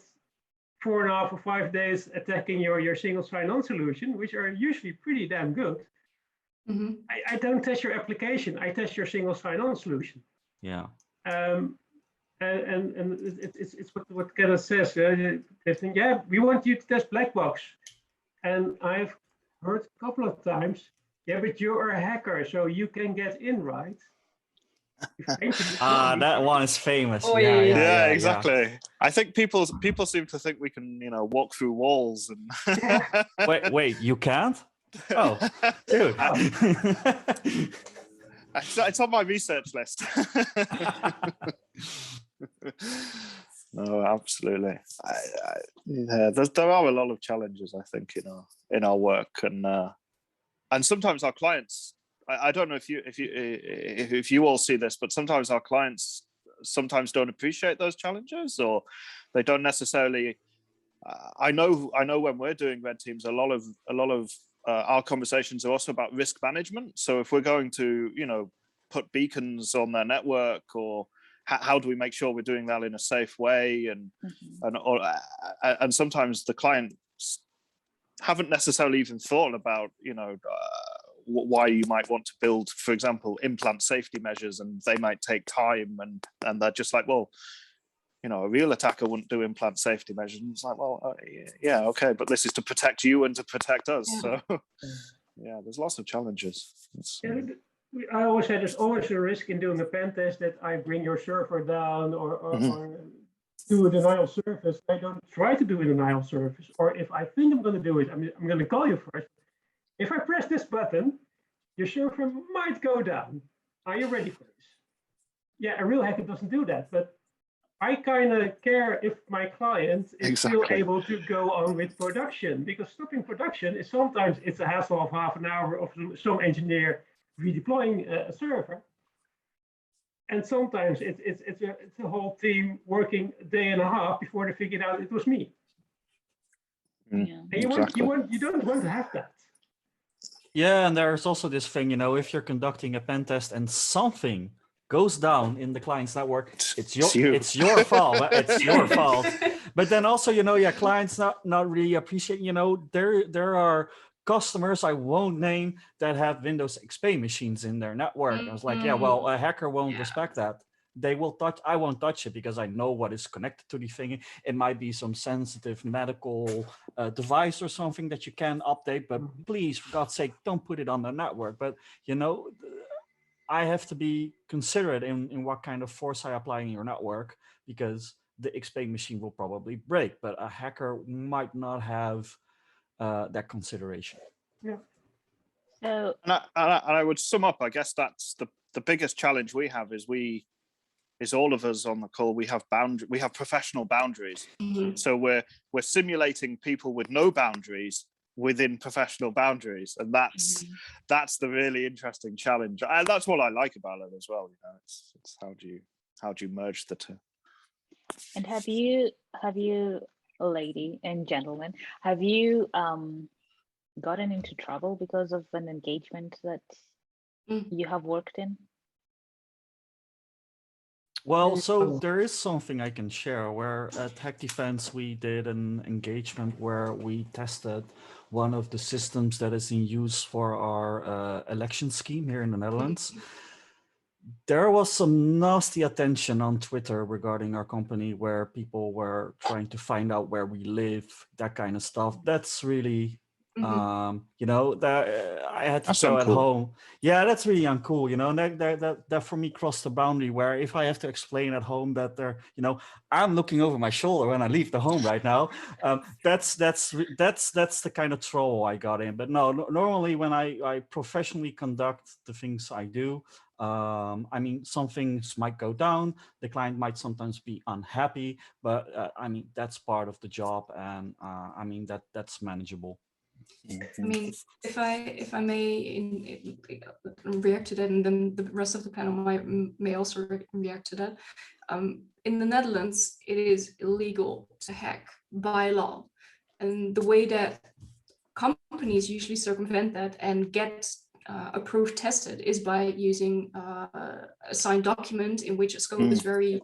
4.5 or 5 days attacking your single sign-on solution, which are usually pretty damn good, I don't test your application. I test your single sign-on solution. Yeah. And it's what Kenneth says. They think, yeah, we want you to test black box. And I've heard a couple of times, yeah, but you're a hacker, so you can get in, right? That one is famous. Oh, yeah, exactly. Yeah. I think people seem to think we can, walk through walls and. wait, you can't? Oh, dude. It's on my research list. No, absolutely. There are a lot of challenges, I think, in our work, and sometimes our clients. I don't know if you all see this, but sometimes our clients sometimes don't appreciate those challenges, or they don't necessarily. I know when we're doing red teams, a lot of our conversations are also about risk management. So if we're going to, put beacons on their network, or how do we make sure we're doing that in a safe way, and sometimes the clients haven't necessarily even thought about, why you might want to build, for example, implant safety measures, and they might take time, and they're just like, well, a real attacker wouldn't do implant safety measures. And it's like, well, yeah, okay, but this is to protect you and to protect us. Yeah. So, yeah, there's lots of challenges. I always say there's always a risk in doing a pen test that I bring your server down or do a denial service. I don't try to do a denial service, or if I think I'm going to do it, I'm going to call you first. If I press this button, your server might go down. Are you ready for this? Yeah, a real hacker doesn't do that, but I kind of care if my client is still able to go on with production, because stopping production is sometimes it's a hassle of half an hour of some engineer redeploying a server, and sometimes it's a whole team working a day and a half before they figured out it was me. Yeah, and you don't want to have that. Yeah, and there's also this thing, if you're conducting a pen test and something goes down in the client's network, it's your fault. It's your fault. But then also, clients not really appreciate, there are customers I won't name that have Windows XP machines in their network. I was like, yeah, well, a hacker won't respect that. I won't touch it because I know what is connected to the thing. It might be some sensitive medical device or something that you can update, but please, for God's sake, don't put it on the network. But, I have to be considerate in what kind of force I apply in your network, because the XP machine will probably break, but a hacker might not have that consideration. Yeah. So, and I would sum up, I guess that's the biggest challenge we have is all of us on the call, we have professional boundaries. So we're simulating people with no boundaries within professional boundaries, and that's the really interesting challenge, and that's what I like about it as well. It's how do you merge the two. And have you, lady and gentlemen, have you gotten into trouble because of an engagement that you have worked in? Well, so there is something I can share where at Hack Defense we did an engagement where we tested one of the systems that is in use for our election scheme here in the Netherlands. There was some nasty attention on Twitter regarding our company where people were trying to find out where we live, that kind of stuff. That's really, that I had to go at home. Yeah, that's really uncool. That for me crossed the boundary where if I have to explain at home that I'm looking over my shoulder when I leave the home right now. That's the kind of trouble I got in. But no, normally when I professionally conduct the things I do, some things might go down. The client might sometimes be unhappy, but that's part of the job, and that's manageable. If I may react to that, and then the rest of the panel may also react to that. In the Netherlands, it is illegal to hack by law, and the way that companies usually circumvent that and get approved tested is by using a signed document in which a scope is very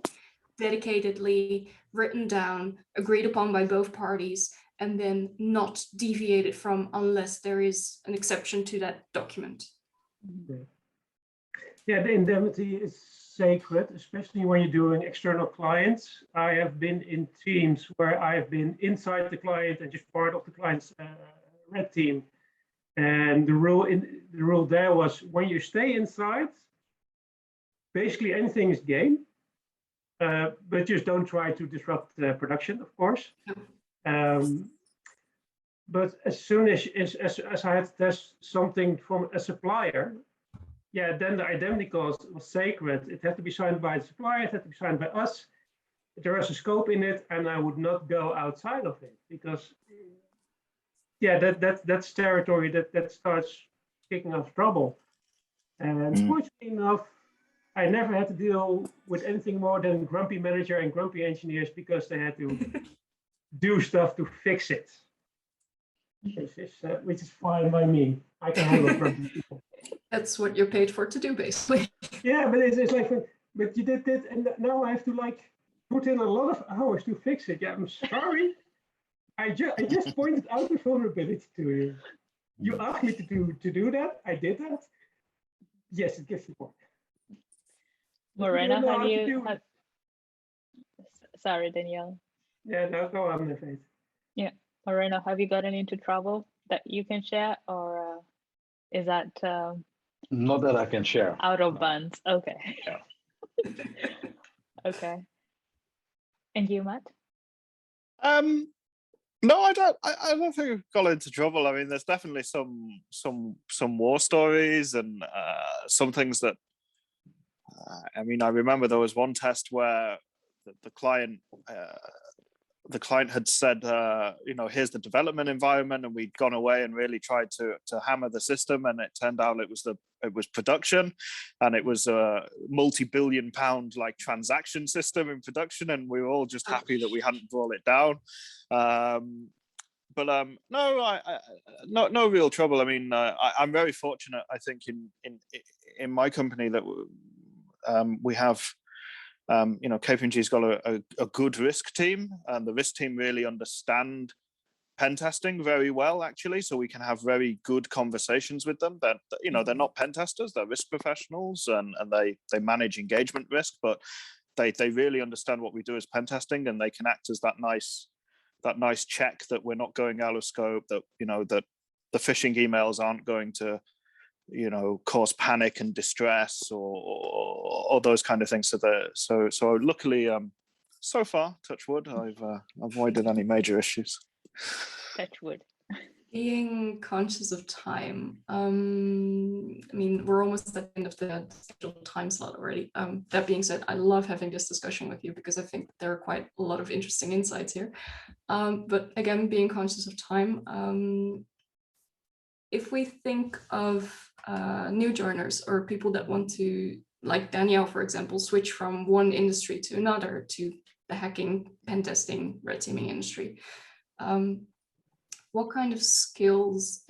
dedicatedly written down, agreed upon by both parties, and then not deviated from unless there is an exception to that document. Yeah, the indemnity is sacred, especially when you're doing external clients. I have been in teams where I've been inside the client and just part of the client's red team. And the rule there was when you stay inside, basically anything is game, but just don't try to disrupt the production, of course. But as soon as I had to test something from a supplier, then the indemnity clause was sacred. It had to be signed by the supplier, it had to be signed by us. There was a scope in it, and I would not go outside of it because, that's territory that starts kicking off trouble. And fortunately enough, I never had to deal with anything more than grumpy manager and grumpy engineers because they had to do stuff to fix it. Which is fine by me. I can handle grumpy people. That's what you're paid for to do, basically. Yeah, but it's like, but you did it, and now I have to like put in a lot of hours to fix it. Yeah, I'm sorry. I just pointed out the vulnerability to you. You asked me to do that. I did that. Yes, it gets the point. Moreno, sorry, Danielle. Yeah, no, go on, Faith. Yeah, Moreno, have you gotten into trouble that you can share, or is that Not that I can share. out of bounds? Okay. Yeah. Okay. And you, Matt? No, I don't think we've got into trouble. I mean, there's definitely some war stories and some things that. I mean, I remember there was one test where the client had said, here's the development environment, and we'd gone away and really tried to hammer the system, and it turned out it was production, and it was a multi-billion-pound like transaction system in production, and we were all just happy that we hadn't brought it down. No real trouble. I mean, I'm very fortunate. I think in my company that we have. KPMG's got a good risk team, and the risk team really understand pen testing very well, actually. So we can have very good conversations with them. That they're not pen testers; they're risk professionals, and they manage engagement risk. But they really understand what we do as pen testing, and they can act as that nice check that we're not going out of scope. That that the phishing emails aren't going to cause panic and distress or those kind of things. So luckily, so far, touch wood, I've avoided any major issues. Touch wood. Being conscious of time. I mean, we're almost at the end of the scheduled time slot already. That being said, I love having this discussion with you because I think there are quite a lot of interesting insights here. But again, being conscious of time. If we think of new joiners or people that want to, like Danielle, for example, switch from one industry to another, to the hacking, pen testing, red teaming industry, what kind of skills,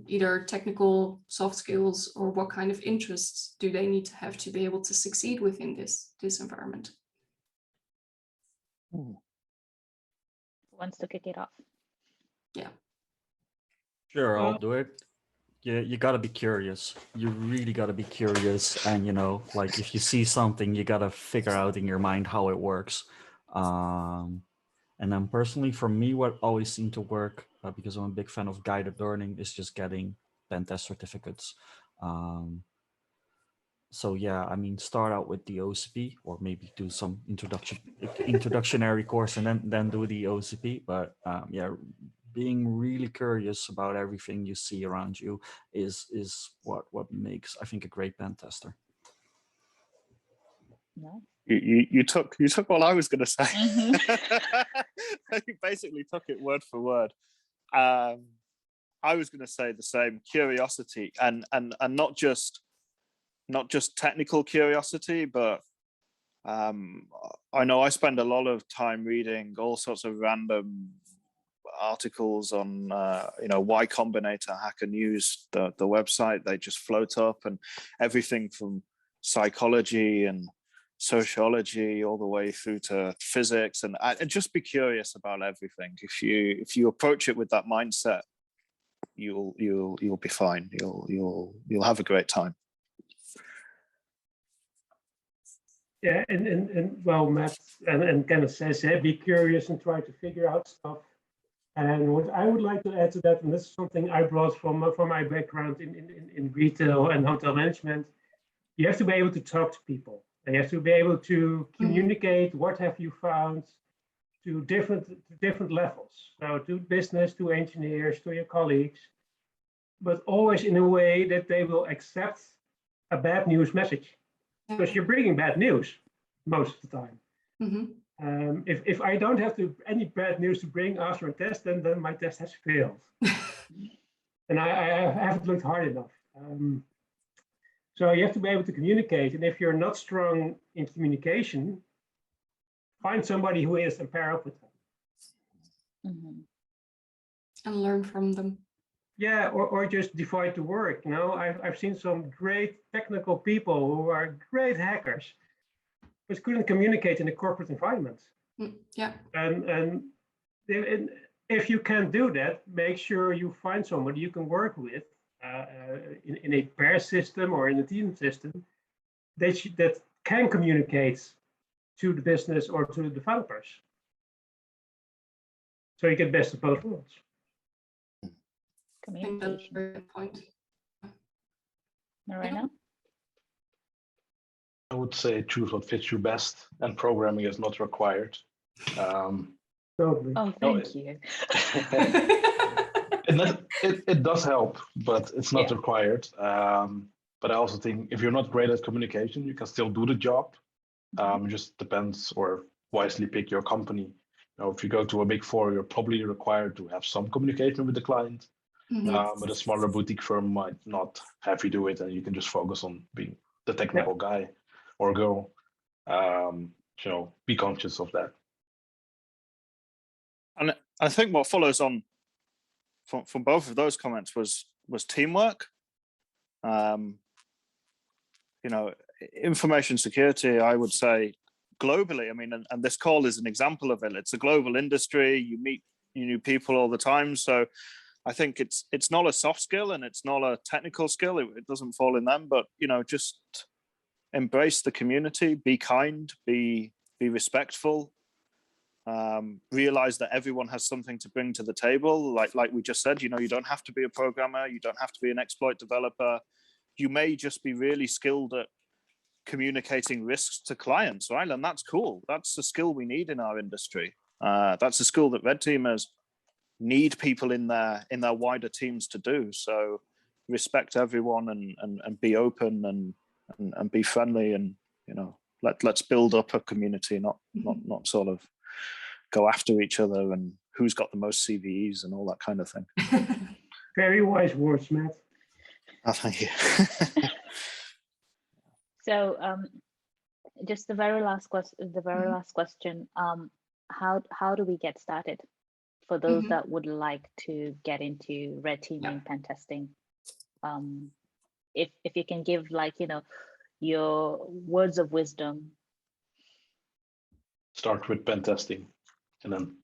either technical, soft skills, or what kind of interests do they need to have to be able to succeed within this environment? Who wants to kick it off? Yeah. Sure, I'll do it. You gotta be curious. You really gotta be curious, and like if you see something, you gotta figure out in your mind how it works. And then personally, for me, what always seemed to work, because I'm a big fan of guided learning, is just getting pen test certificates. So yeah, I mean, start out with the OCP, or maybe do some introductionary course, and then do the OCP. But yeah, being really curious about everything you see around you is what makes, I think, a great pen tester. No. You took what I was going to say. Mm-hmm. You basically took it word for word. I was going to say the same: curiosity, and not just technical curiosity, but I know I spend a lot of time reading all sorts of random articles on Y Combinator, Hacker News, the website. They just float up, and everything from psychology and sociology all the way through to physics, and just be curious about everything. If you approach it with that mindset, you'll be fine. You'll have a great time. Yeah, and well, Matt and Kenneth says, be curious and try to figure out stuff. And what I would like to add to that, and this is something I brought from my background in retail and hotel management, you have to be able to talk to people. And you have to be able to communicate what have you found to different levels. So to business, to engineers, to your colleagues, but always in a way that they will accept a bad news message. Because you're bringing bad news most of the time. Mm-hmm. If I don't have any bad news to bring after a test, then my test has failed. And I haven't looked hard enough. So you have to be able to communicate. And if you're not strong in communication, find somebody who is and pair up with them. Mhm. And learn from them. Yeah, or just divide the work. You know, I've seen some great technical people who are great hackers, but couldn't communicate in a corporate environment. Yeah. And if you can't do that, make sure you find somebody you can work with in a pair system or in a team system that can communicate to the business or to the developers. So you get best of both worlds. I think that's a Communication. very good point. Moreno? I would say choose what fits you best, and programming is not required. Totally. Oh, No, thank you. it does help, but it's not Yeah. required. But I also think if you're not great at communication, you can still do the job. It just depends, or wisely pick your company. You know, if you go to a big four, you're probably required to have some communication with the client. But a smaller boutique firm might not have you do it, and you can just focus on being the technical guy or girl. You know, be conscious of that. And I think what follows on from both of those comments was teamwork. You know, information security, I would say globally, I mean, and this call is an example of it. It's a global industry. You meet new people all the time. So I think it's not a soft skill and it's not a technical skill. It doesn't fall in them, but, you know, just embrace the community, be kind, be respectful, realize that everyone has something to bring to the table. Like we just said, you know, you don't have to be a programmer. You don't have to be an exploit developer. You may just be really skilled at communicating risks to clients, right? And that's cool. That's a skill we need in our industry. That's a skill that red teamers need people in their wider teams to do. So respect everyone and be open and be friendly, and, you know, let's build up a community, not sort of go after each other and who's got the most CVEs and all that kind of thing. Very wise words, Matt. Oh, thank you. So just the very last question, how do we get started for those that would like to get into red teaming, pen testing? If you can give, like, you know, your words of wisdom. Start with pen testing, and then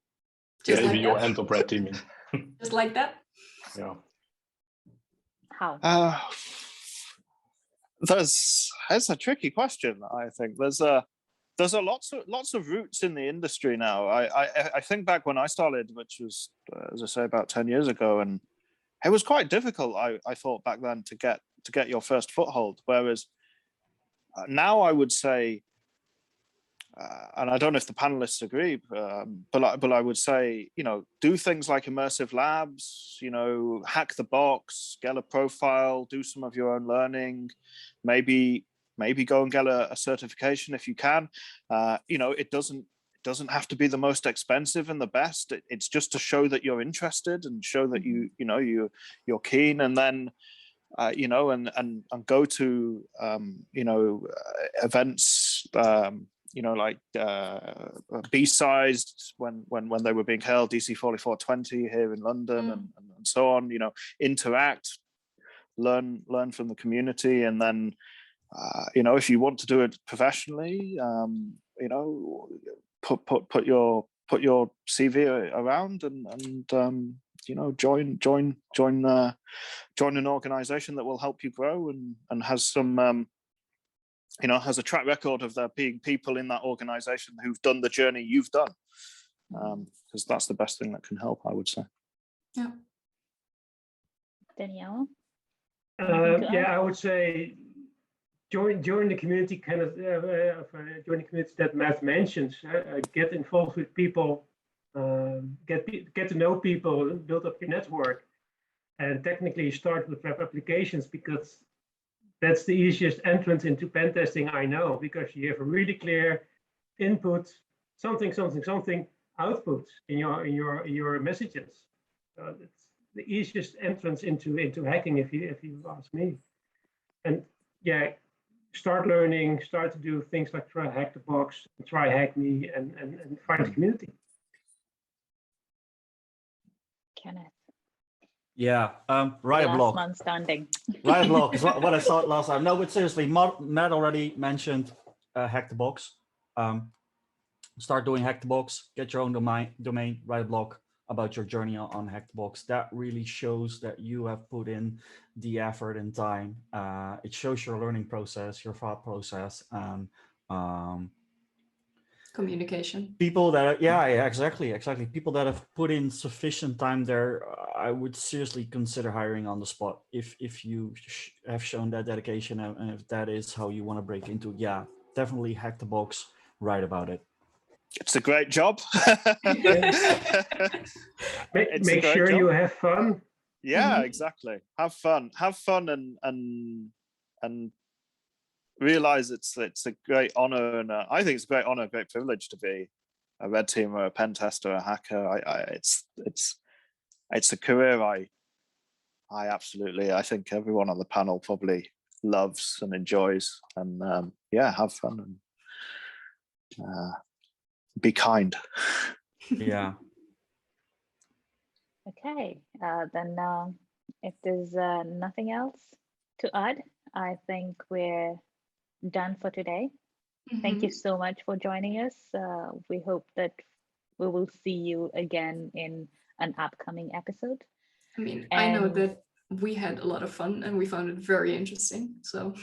Just maybe like you'll that. end up red teaming. Just like that. Yeah. How? That's a tricky question. I think there's lots of routes in the industry now. I think back when I started, which was, as I say, about 10 years ago, and it was quite difficult. I thought back then to get your first foothold. Whereas now I would say, and I don't know if the panelists agree, but I would say, you know, do things like immersive labs, you know, hack the box, get a profile, do some of your own learning, maybe go and get a certification if you can. You know, it doesn't have to be the most expensive and the best. It's just to show that you're interested and show that you're keen, and then you know, and go to you know, events. You know, like B-sized when they were being held, DC 4420 here in London, and so on. You know, interact, learn from the community, and then you know, if you want to do it professionally, you know, put your CV around and you know, join an organization that will help you grow and has some you know, has a track record of there being people in that organization who've done the journey you've done, because that's the best thing that can help, I would say. Yeah. Daniëlle? Yeah, I would say join the community, kind of join the community that Matt mentions. Get involved with people, get to know people, build up your network, and technically start with web applications, because that's the easiest entrance into pen testing I know, because you have a really clear input, something output in your messages. It's the easiest entrance into hacking, if you ask me. And yeah, start learning, start to do things like try Hack the Box, try Hack Me, and find the community. Kenneth, Yeah, write a last blog. man standing. Write a blog is what I thought last time. No, but seriously, Matt already mentioned Hack the Box. Start doing Hack the Box, get your own domain, write a blog about your journey on Hack the Box. That really shows that you have put in the effort and time. It shows your learning process, your thought process, and Communication. people that exactly. People that have put in sufficient time there, I would seriously consider hiring on the spot if you have shown that dedication, and if that is how you want to break into. Yeah, definitely Hack the Box, write about it. It's a great job. Make sure you have fun. Yeah, exactly. Have fun, and realize it's a great honor, and I think it's a great honor, a great privilege to be a red teamer, a pen tester, a hacker. It's a career I think everyone on the panel probably loves and enjoys, and yeah, have fun and be kind. Yeah. Okay, then if there's nothing else to add, I think we're done for today. Thank you so much for joining us. We hope that we will see you again in an upcoming episode. I mean, I know that we had a lot of fun and we found it very interesting. So,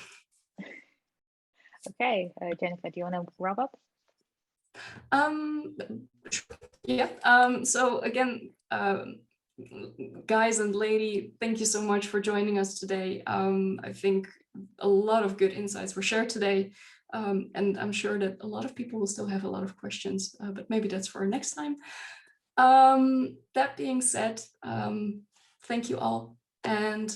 okay, Jennifer, do you want to wrap up? Yeah. So again, guys and lady, thank you so much for joining us today. I think a lot of good insights were shared today. And I'm sure that a lot of people will still have a lot of questions, but maybe that's for next time. That being said, thank you all. And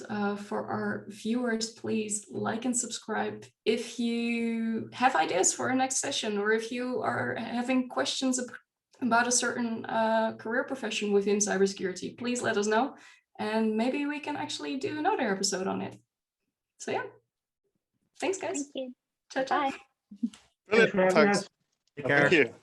for our viewers, please like and subscribe. If you have ideas for our next session, or if you are having questions about a certain career profession within cybersecurity, please let us know. And maybe we can actually do another episode on it. So yeah, thanks guys. Thank you. Ciao, ciao. Bye. Brilliant. Thanks for having us. Take care. Thank you.